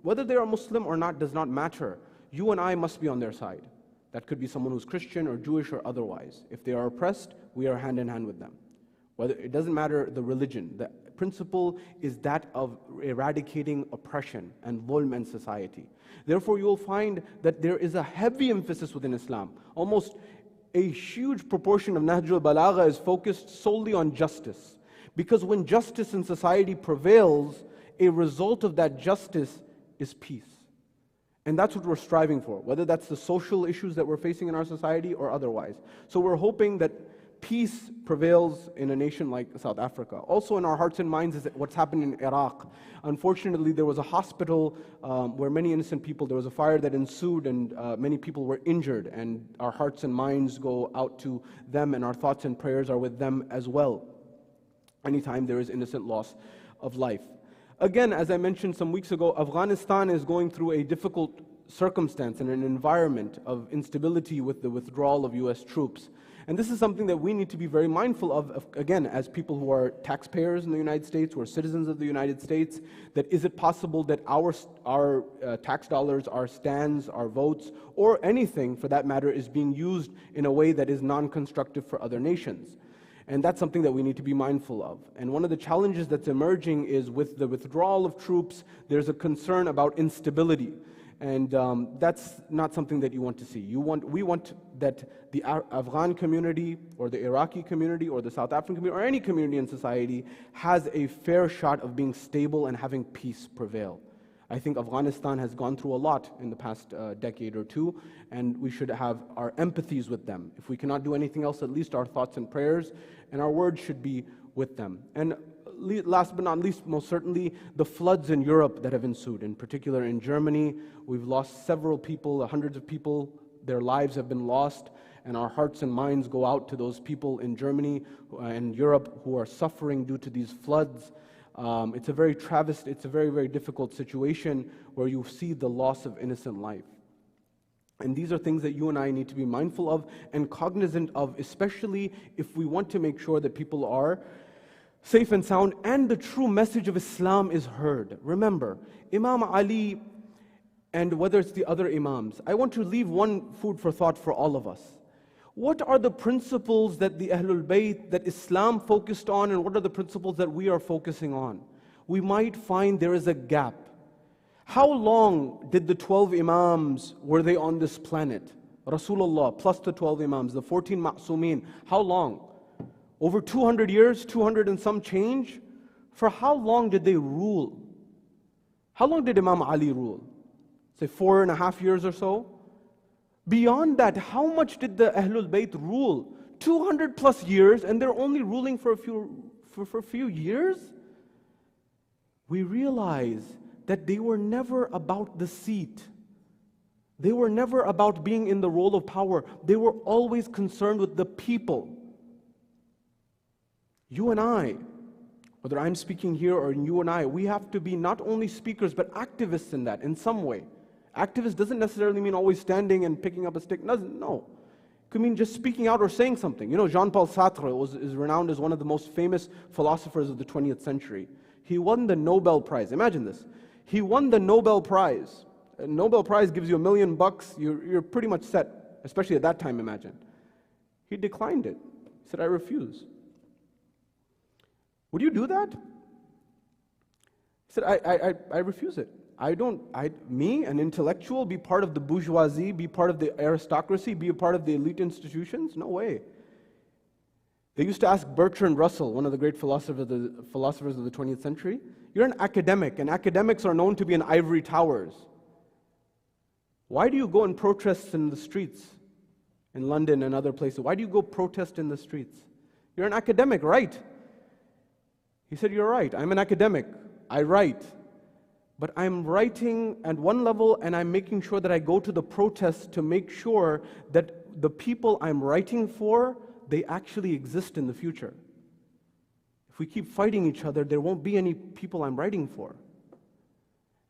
whether they are Muslim or not does not matter. You and I must be on their side. That could be someone who's Christian or Jewish or otherwise. If they are oppressed, we are hand in hand with them. Whether it doesn't matter the religion. principle is that of eradicating oppression and dhulm in society. Therefore, you will find that there is a heavy emphasis within Islam. Almost a huge proportion of Nahjul Balagha is focused solely on justice. Because when justice in society prevails, a result of that justice is peace. And that's what we're striving for, whether that's the social issues that we're facing in our society or otherwise. So we're hoping that peace prevails in a nation like South Africa. Also in our hearts and minds is what's happened in Iraq. Unfortunately, there was a hospital where many innocent people, there was a fire that ensued and many people were injured, and our hearts and minds go out to them, and our thoughts and prayers are with them as well, anytime there is innocent loss of life. Again, as I mentioned some weeks ago, Afghanistan is going through a difficult circumstance and an environment of instability with the withdrawal of US troops. And this is something that we need to be very mindful of, again, as people who are taxpayers in the United States, who are citizens of the United States, that is it possible that our tax dollars, our stands, our votes, or anything for that matter is being used in a way that is non-constructive for other nations? And that's something that we need to be mindful of. And one of the challenges that's emerging is with the withdrawal of troops, there's a concern about instability. And that's not something that you want to see. We want that the Afghan community or the Iraqi community or the South African community or any community in society has a fair shot of being stable and having peace prevail. I think Afghanistan has gone through a lot in the past decade or two, and we should have our empathies with them. If we cannot do anything else, at least our thoughts and prayers and our words should be with them. And last but not least, most certainly, the floods in Europe that have ensued. In particular, in Germany, we've lost several people, hundreds of people. Their lives have been lost, and our hearts and minds go out to those people in Germany and Europe who are suffering due to these floods. It's a very very difficult situation where you see the loss of innocent life. And these are things that you and I need to be mindful of and cognizant of, especially if we want to make sure that people are safe and sound and the true message of Islam is heard. Remember, Imam Ali and whether it's the other Imams, I want to leave one food for thought for all of us. What are the principles that the Ahlul Bayt, that Islam focused on, and what are the principles that we are focusing on? We might find there is a gap. How long did the 12 Imams, were they on this planet? Rasulullah plus the 12 Imams, the 14 Ma'sumin, how long? Over 200 years, 200 and some change? For how long did they rule? How long did Imam Ali rule? Say 4.5 years or so? Beyond that, how much did the Ahlul Bayt rule? 200 plus years, and they're only ruling for a few years? We realize that they were never about the seat. They were never about being in the role of power. They were always concerned with the people. You and I, whether I'm speaking here or you and I, we have to be not only speakers but activists in that, in some way. Activist doesn't necessarily mean always standing and picking up a stick. No. It could mean just speaking out or saying something. You know, Jean-Paul Sartre is renowned as one of the most famous philosophers of the 20th century. He won the Nobel Prize. Imagine this. He won the Nobel Prize. A Nobel Prize gives you $1 million. You're pretty much set, especially at that time, imagine. He declined it. He said, I refuse. Would you do that? He said, I refuse it. Me, an intellectual, be part of the bourgeoisie, be part of the aristocracy, be a part of the elite institutions? No way. They used to ask Bertrand Russell, one of the great philosophers of the 20th century, you're an academic, and academics are known to be in ivory towers. Why do you go and protest in the streets in London and other places? Why do you go protest in the streets? You're an academic, right? He said, you're right, I'm an academic, I write. But I'm writing at one level and I'm making sure that I go to the protests to make sure that the people I'm writing for, they actually exist in the future. If we keep fighting each other, there won't be any people I'm writing for.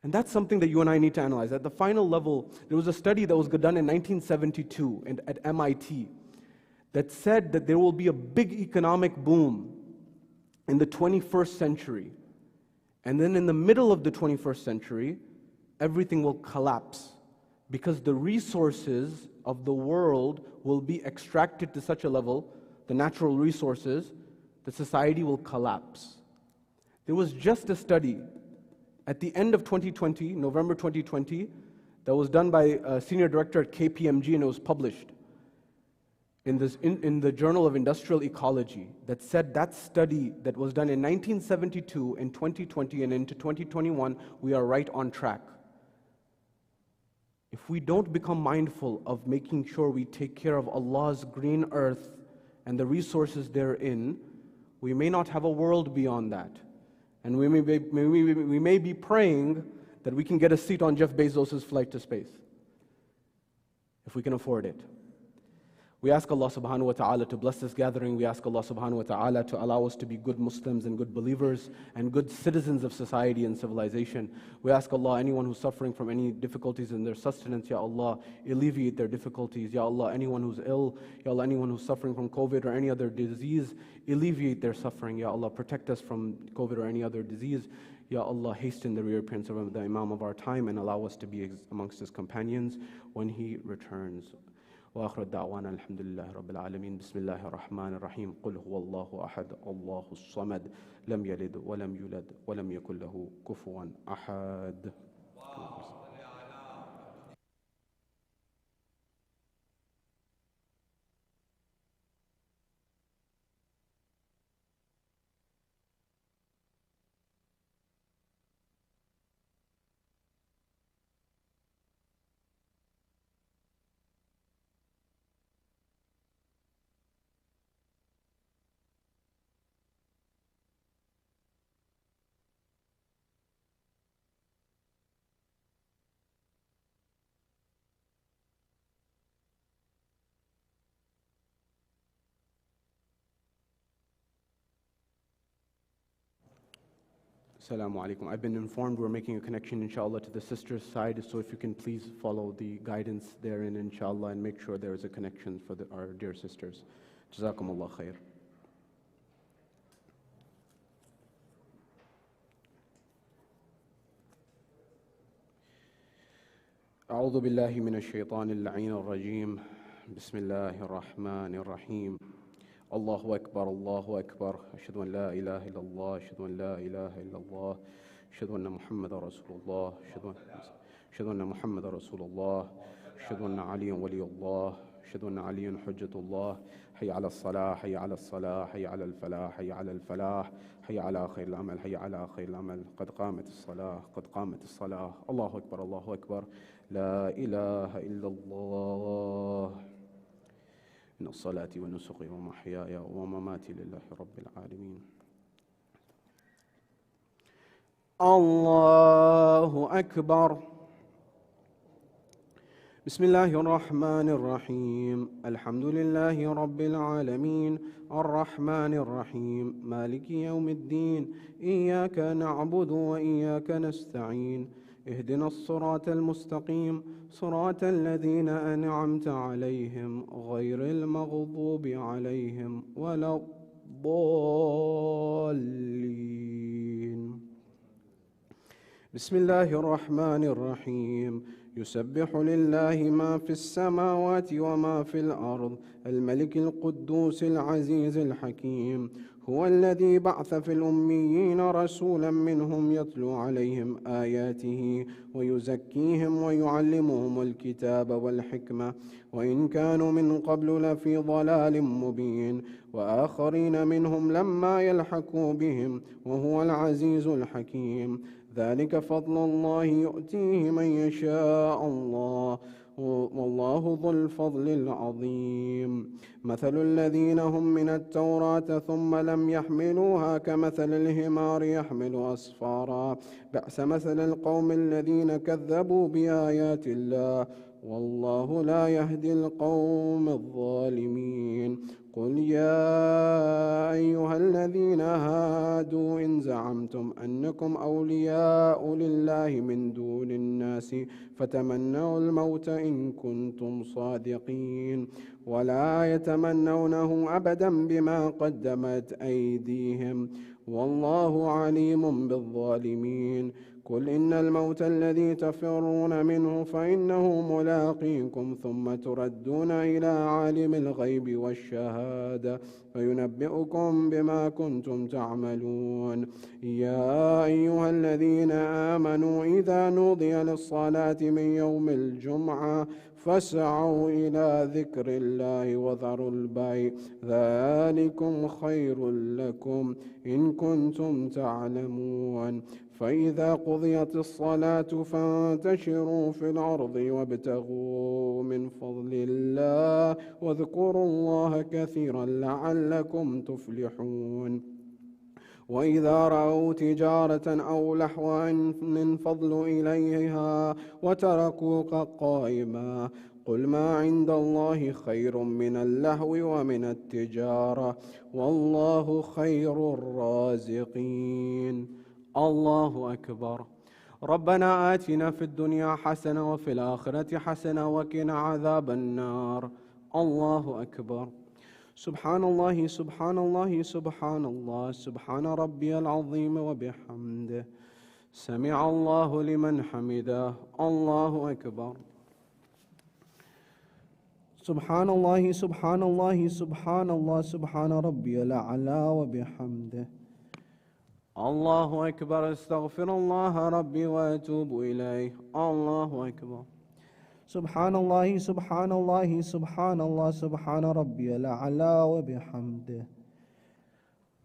And that's something that you and I need to analyze. At the final level, there was a study that was done in 1972 at MIT that said that there will be a big economic boom in the 21st century. And then in the middle of the 21st century, everything will collapse because the resources of the world will be extracted to such a level, the natural resources, that society will collapse. There was just a study at the end of 2020, November 2020, that was done by a senior director at KPMG, and it was published in the Journal of Industrial Ecology, that said that study that was done in 1972, in 2020, and into 2021, we are right on track. If we don't become mindful of making sure we take care of Allah's green earth and the resources therein, we may not have a world beyond that. And we may be praying that we can get a seat on Jeff Bezos' flight to space, if we can afford it. We ask Allah subhanahu wa ta'ala to bless this gathering. We ask Allah subhanahu wa ta'ala to allow us to be good Muslims and good believers and good citizens of society and civilization. We ask Allah, anyone who's suffering from any difficulties in their sustenance, Ya Allah, alleviate their difficulties. Ya Allah, anyone who's ill, Ya Allah, anyone who's suffering from COVID or any other disease, alleviate their suffering. Ya Allah, protect us from COVID or any other disease. Ya Allah, hasten the reappearance of the Imam of our time and allow us to be amongst his companions when he returns. وآخر الدعوانا الحمد لله رب العالمين بسم الله الرحمن الرحيم قل هو الله أحد الله الصمد لم يلد ولم يولد ولم يكن له كفوا أحد. Assalamu alaikum. I've been informed we're making a connection, inshallah, to the sisters' side, so if you can please follow the guidance therein, inshallah, and make sure there is a connection for our dear sisters. Jazakumullah khair. أعوذ بالله من الشيطان اللعين الرجيم بسم الله الرحمن الرحيم الله أكبر الله أكبر أشهد أن لا إله إلا الله أشهد أن لا إله إلا الله أشهد أن محمد رسول الله أشهد أن محمد رسول الله أشهد أن علي ولي الله أشهد أن علي حجة الله حي على الصلاة حي على الصلاة حي على الفلاح حي على الفلاح حي على خير العمل حي على خير العمل قد قامت الصلاة قد قامت الصلاة الله أكبر الله أكبر لا إله إلا الله إن الصلاة والنسك ومحياي ومماتي لله رب العالمين. الله أكبر. بسم الله الرحمن الرحيم الحمد لله رب العالمين الرحمن الرحيم مالك يوم الدين إياك نعبد وإياك نستعين اهدنا الصراط المستقيم صراط الذين أنعمت عليهم غير المغضوب عليهم ولا الضالين. بسم الله الرحمن الرحيم يسبح لله ما في السماوات وما في الأرض الملك القدوس العزيز الحكيم هو الذي بعث في الأميين رسولا منهم يتلو عليهم آياته ويزكيهم ويعلمهم الكتاب والحكمة وإن كانوا من قبل لفي ضلال مبين وآخرين منهم لما يلحقوا بهم وهو العزيز الحكيم ذلك فضل الله يؤتيه من يشاء الله والله ذو الفضل العظيم. مثل الذين هم من التوراة ثم لم يحملوها كمثل الحمار يحمل أسفارا بئس مثل القوم الذين كذبوا بآيات الله والله لا يهدي القوم الظالمين. قل يا أيها الذين هادوا إن زعمتم أنكم أولياء لله من دون الناس فتمنوا الموت إن كنتم صادقين ولا يتمنونه أبدا بما قدمت أيديهم والله عليم بالظالمين. قل إن الموت الذي تفرون منه فإنه ملاقيكم ثم تردون إلى عالم الغيب والشهادة فينبئكم بما كنتم تعملون. يا أيها الذين آمنوا إذا نودي للصلاة من يوم الجمعة فاسعوا إلى ذكر الله وذروا البيع ذلكم خير لكم إن كنتم تعلمون. فإذا قضيت الصلاة فانتشروا في الأرض وابتغوا من فضل الله واذكروا الله كثيرا لعلكم تفلحون. وإذا رأوا تجارة أو لهوا انفضوا إليها وتركوك قائما قل ما عند الله خير من اللهو ومن التجارة والله خير الرازقين. الله أكبر. ربنا آتنا في الدنيا حسنة وفي الآخرة حسنة وقنا عذاب النار. الله أكبر. سبحان الله سبحان الله سبحان الله سبحان ربي العظيم وبحمده سمع الله لمن حمده. الله أكبر. سبحان الله سبحان الله سبحان الله سبحان ربي الأعلى وبحمده. الله أكبر. استغفر الله ربي وأتوب إليه. الله أكبر. سبحان الله سبحان الله سبحان الله سبحان ربي الأعلى وبحمده.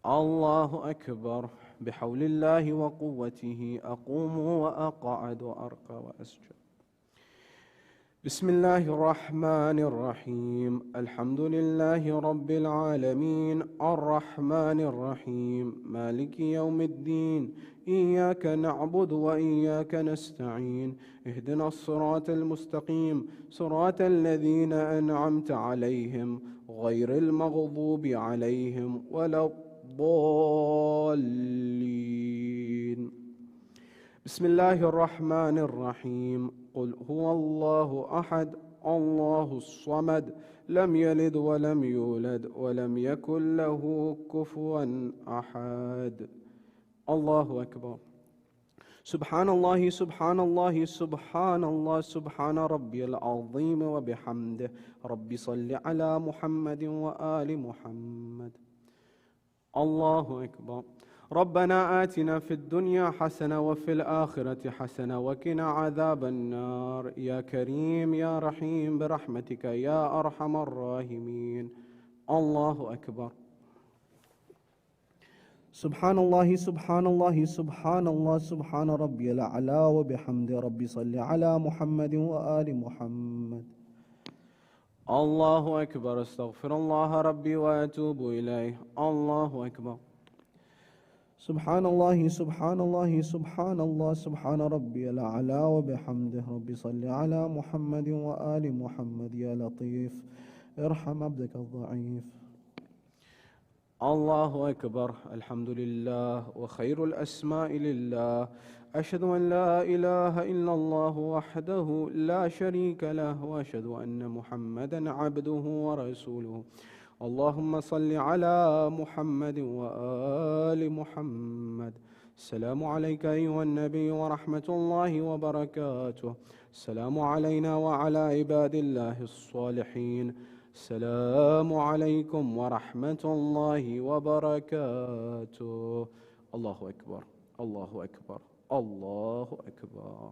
الله أكبر. بحول الله وقوته أقوم وأقعد وأرقى وأسجد. بسم الله الرحمن الرحيم. الحمد لله رب العالمين الرحمن الرحيم مالك يوم الدين إياك نعبد وإياك نستعين اهدنا الصراط المستقيم صراط الذين أنعمت عليهم غير المغضوب عليهم ولا الضالين. بسم الله الرحمن الرحيم. قل هو الله أحد الله الصمد لم يلد ولم يولد ولم يكن له كفوا أحد. الله أكبر. سبحان الله سبحان الله سبحان الله سبحان ربي العظيم وبحمده. رب صل على محمد وآل محمد. الله أكبر. ربنا آتنا في الدنيا حسنة وفي الآخرة حسنة وقنا عذاب النار. يا كريم يا رحيم برحمتك يا أرحم الراحمين. الله أكبر. سبحان الله سبحان الله سبحان الله سبحان ربي الأعلى وبحمده. ربي صل على محمد وآل محمد. الله أكبر. استغفر الله ربي وأتوب إليه. الله أكبر. سبحان الله سبحان الله سبحان الله سبحان ربي الأعلى وبحمده. ربي صل على محمد وآل محمد. يا لطيف ارحم عبدك الضعيف. الله أكبر. الحمد لله وخير الأسماء لله. أشهد أن لا إله إلا الله وحده لا شريك له وأشهد أن محمدا عبده ورسوله. اللهم صل على محمد وآل محمد. السلام عليك أيها النبي ورحمة الله وبركاته. السلام علينا وعلى عباد الله الصالحين. السلام عليكم ورحمة الله وبركاته. الله أكبر الله أكبر الله أكبر.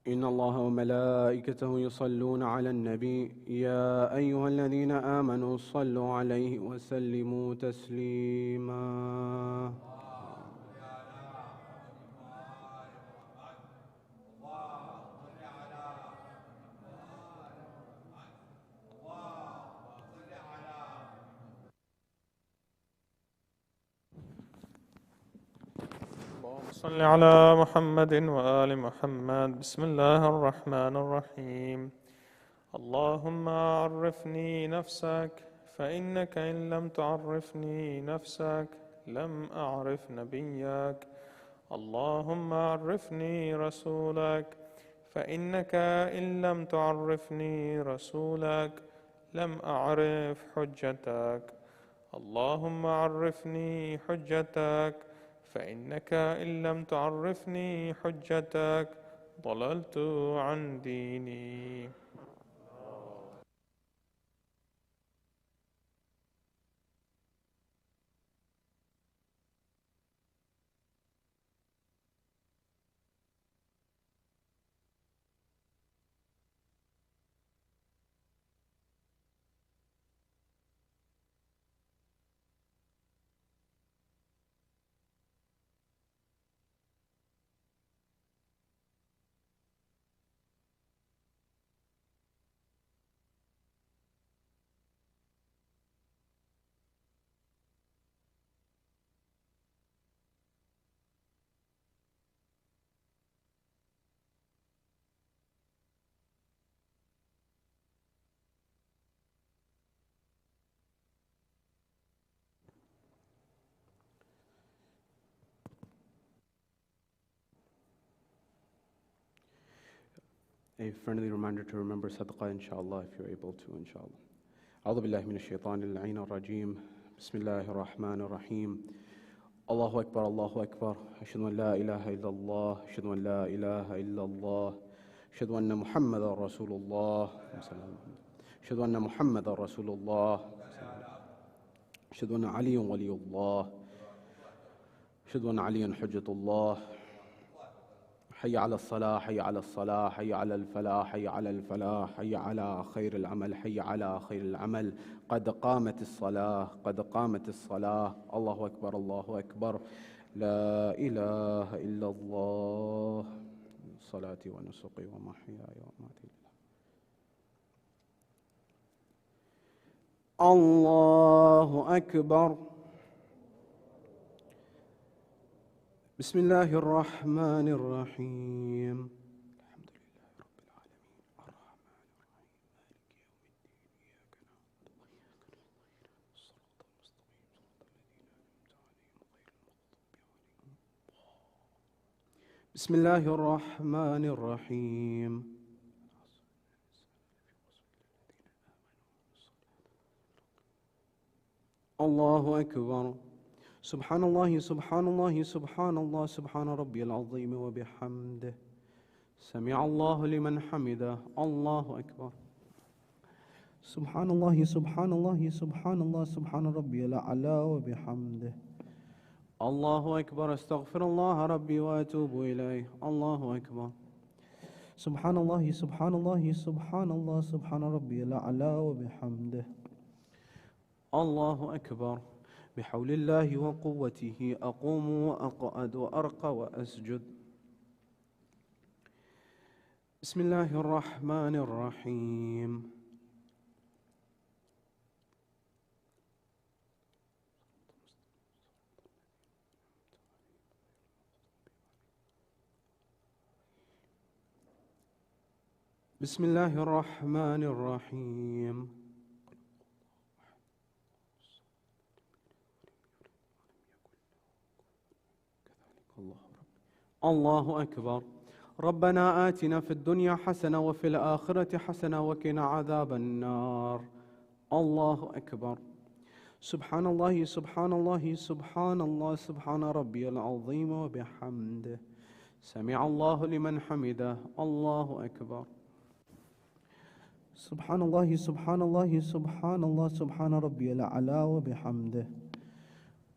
إن الله وملائكته يصلون على النبي يا أيها الذين آمنوا صلوا عليه وسلموا تسليما. صل على محمد وآل محمد. بسم الله الرحمن الرحيم. اللهم عرفني نفسك، فإنك إن لم تعرفني نفسك لم أعرف نبيك. اللهم عرفني رسولك، فإنك إن لم تعرفني رسولك لم أعرف حجتك. اللهم عرفني حجتك، فإنك إن لم تعرفني حجتك ضللت عن ديني. A friendly reminder to remember sadaqah, inshallah, if you're able to, inshallah. أعوذ بالله من الشيطان اللعين الرجيم. بسم الله الرحمن الرحيم. الله أكبر الله أكبر. أشهد أن لا إله إلا الله. أشهد أن لا إله إلا الله. أشهد أن محمدا رسول الله. أشهد أن محمدا رسول الله. أشهد أن علي ولي الله. أشهد أن علي حجة الله. حي على الصلاة، حي على الصلاة، حي على الفلاح، حي على الفلاح، حي على خير العمل، حي على خير العمل. قد قامت الصلاة، قد قامت الصلاة. الله أكبر الله أكبر. لا إله إلا الله. صلاتي ونسقي ومحياي ومماتي لله. الله أكبر. بسم الله الرحمن الرحيم. الحمد لله رب العالمين الرحمن الرحيم مالك يوم الدين. إياك نعبد وإياك نستعين. صراط المستقيم صراط الذين أنعمت عليهم غير المغضوب عليهم. بسم الله الرحمن الرحيم. الله أكبر. سبحان الله سبحان الله سبحان الله سبحان ربي العظيم وبحمده. سمع الله لمن حمده. الله أكبر. سبحان الله سبحان الله سبحان الله سبحان ربي الأعلى وبحمده. الله أكبر. استغفر الله ربي وأتوب إليه. الله أكبر. سبحان الله سبحان الله سبحان الله سبحان ربي الأعلى وبحمده. الله أكبر. بحول الله وقوته أقوم وأقعد وأرقى وأسجد. بسم الله الرحمن الرحيم. بسم الله الرحمن الرحيم. الله أكبر. ربنا آتنا في الدنيا حسنة وفي الآخرة حسنة وقنا عذاب النار. الله أكبر. سبحان الله سبحان الله سبحان الله سبحان ربي العظيم وبحمده. سمع الله لمن حمده. الله أكبر. سبحان الله سبحان الله سبحان الله سبحان ربي الأعلى وبحمده.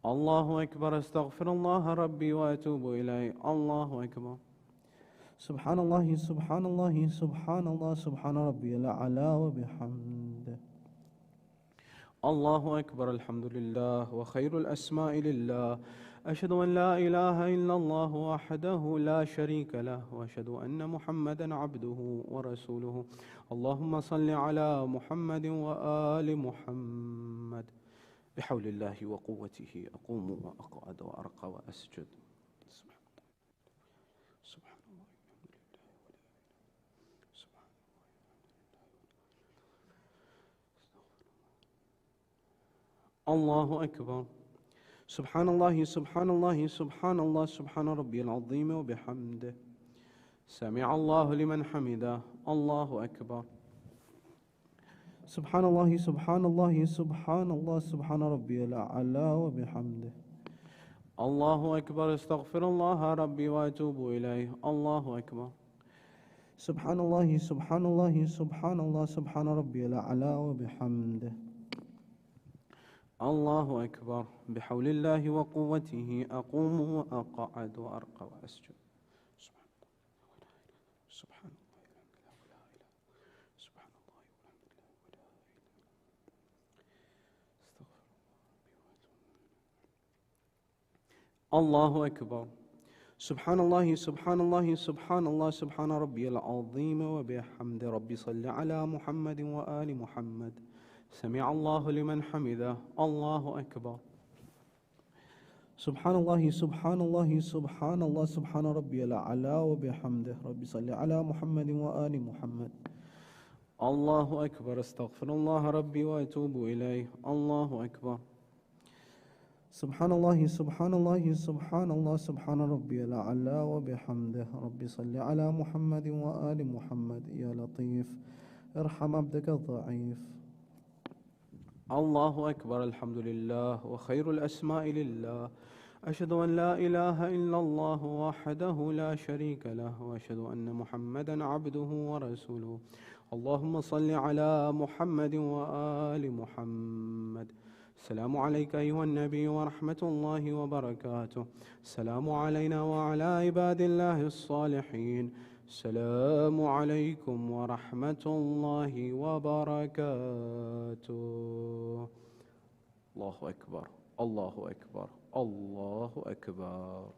الله أكبر. استغفر الله ربي وأتوب إليه. الله أكبر. سبحان الله سبحان الله سبحان الله سبحان ربي الأعلى وبحمده. الله أكبر. الحمد لله وخير الأسماء لله. أشهد أن لا إله إلا الله وحده لا شريك له، وأشهد أن محمدا عبده ورسوله. اللهم صل على محمد وآل محمد. بحول الله وقوته أقوم وأقعد وأرقى وأسجد. الله أكبر. سبحان الله سبحان الله سبحان الله سبحان ربي العظيم وبحمده. سمع الله لمن حمده. الله أكبر. سبحان الله سبحان الله سبحان الله سبحان ربي الأعلى وبحمده. الله أكبر. استغفر الله ربي وأتوب إليه. الله أكبر. سبحان الله سبحان الله سبحان الله سبحان ربي الأعلى وبحمده. الله أكبر. بحول الله وقوته أقوم وأقعد وأرقى وأسجد. سبحان الله أكبر. سبحان الله سبحان الله سبحان الله سبحان ربي العظيم وبحمد. ربي صل على محمد وآل محمد. سمع الله لمن حمده. الله أكبر. سبحان الله سبحان الله سبحان الله سبحان ربي الأعلى وبحمده. ربي صل على محمد وآل محمد. الله أكبر. استغفر الله ربي وأتوب إليه. الله أكبر. سبحان الله سبحان الله سبحان الله سبحان ربي الأعلى وبحمده. ربي صل على محمد وآل محمد. يا لطيف ارحم عبدك الضعيف. الله أكبر. الحمد لله وخير الأسماء لله. أشهد أن لا إله إلا الله وحده لا شريك له وأشهد أن محمدا عبده ورسوله. اللهم صل على محمد وآل محمد. السلام عليك أيها النبي ورحمة الله وبركاته. السلام علينا وعلى عباد الله الصالحين. السلام عليكم ورحمة الله وبركاته. الله أكبر الله أكبر الله أكبر.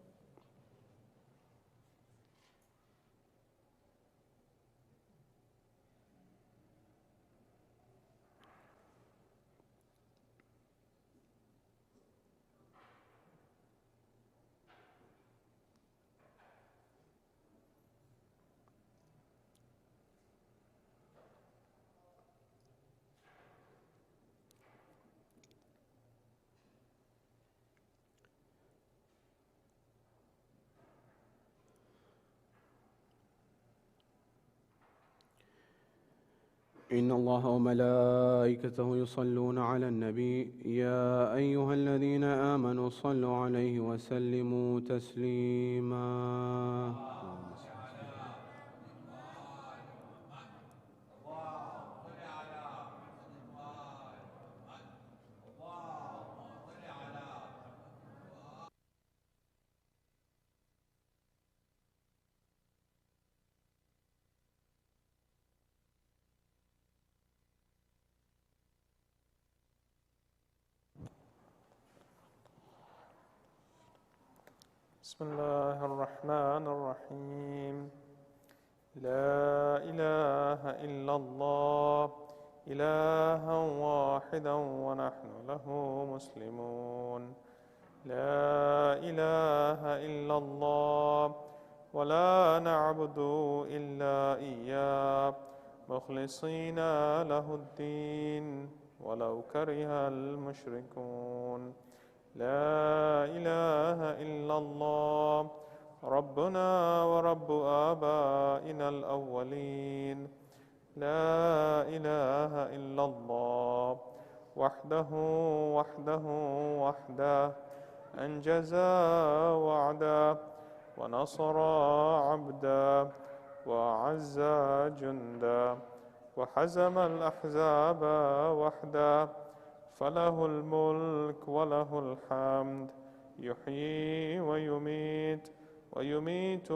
إن الله وملائكته يصلون على النبي يا أيها الذين آمنوا صلوا عليه وسلموا تسليما. بسم الله الرحمن الرحيم. لا إله إلا الله إلها واحدا ونحن له مسلمون. لا إله إلا الله ولا نعبد إلا إياه مخلصين له الدين ولو كره المشركون. لا إله إلا الله ربنا ورب آبائنا الأولين. لا إله إلا الله وحده وحده أنجز وعده ونصر عبده وأعز جنده وحزم الأحزاب وحده. فله الملك وله الحمد يحيي ويميت ويميت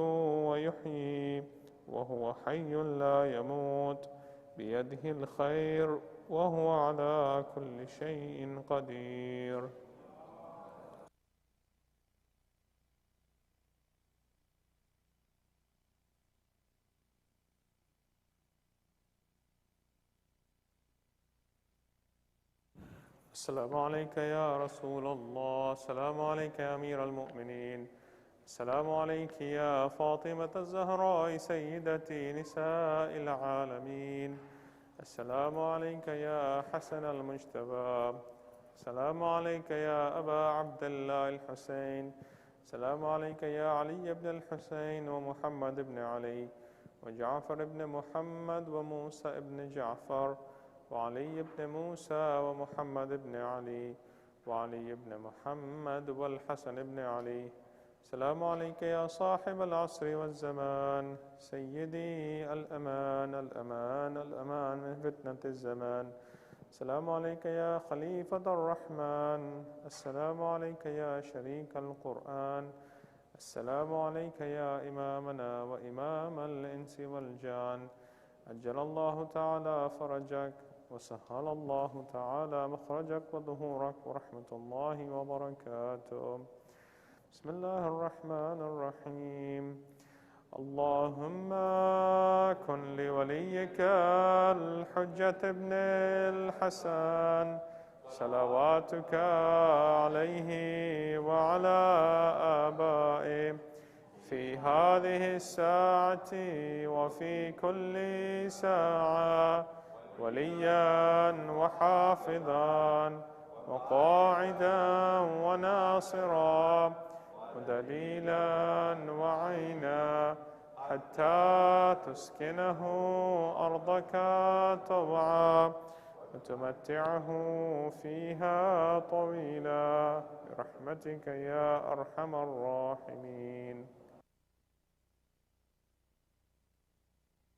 ويحيي وهو حي لا يموت بيده الخير وهو على كل شيء قدير. السلام عليك يا رسول الله. السلام عليك يا أمير المؤمنين. السلام عليك يا فاطمة الزهراء سيدتي نساء العالمين. السلام عليك يا حسن المجتبى. السلام عليك يا أبا عبد الله الحسين. السلام عليك يا علي بن الحسين ومحمد بن علي وجعفر بن محمد وموسى بن جعفر وعلي بن موسى ومحمد بن علي وعلي بن محمد والحسن بن علي. السلام عليك يا صاحب العصر والزمان سيدي الأمان الأمان الأمان من فتنة الزمان. السلام عليك يا خليفة الرحمن. السلام عليك يا شريك القرآن. السلام عليك يا إمامنا وإمام الإنس والجان. أجل الله تعالى فرجك وسهل الله تعالى مخرجك وظهورك ورحمة الله وبركاته. بسم الله الرحمن الرحيم. اللهم كن لوليك الحجة ابن الحسن صلواتك عليه وعلى آبائه في هذه الساعة وفي كل ساعة وليا وحافظا وقاعدا وناصرا ودليلا وعينا حتى تسكنه أرضك طوعا وتمتعه فيها طويلا برحمتك يا أرحم الراحمين.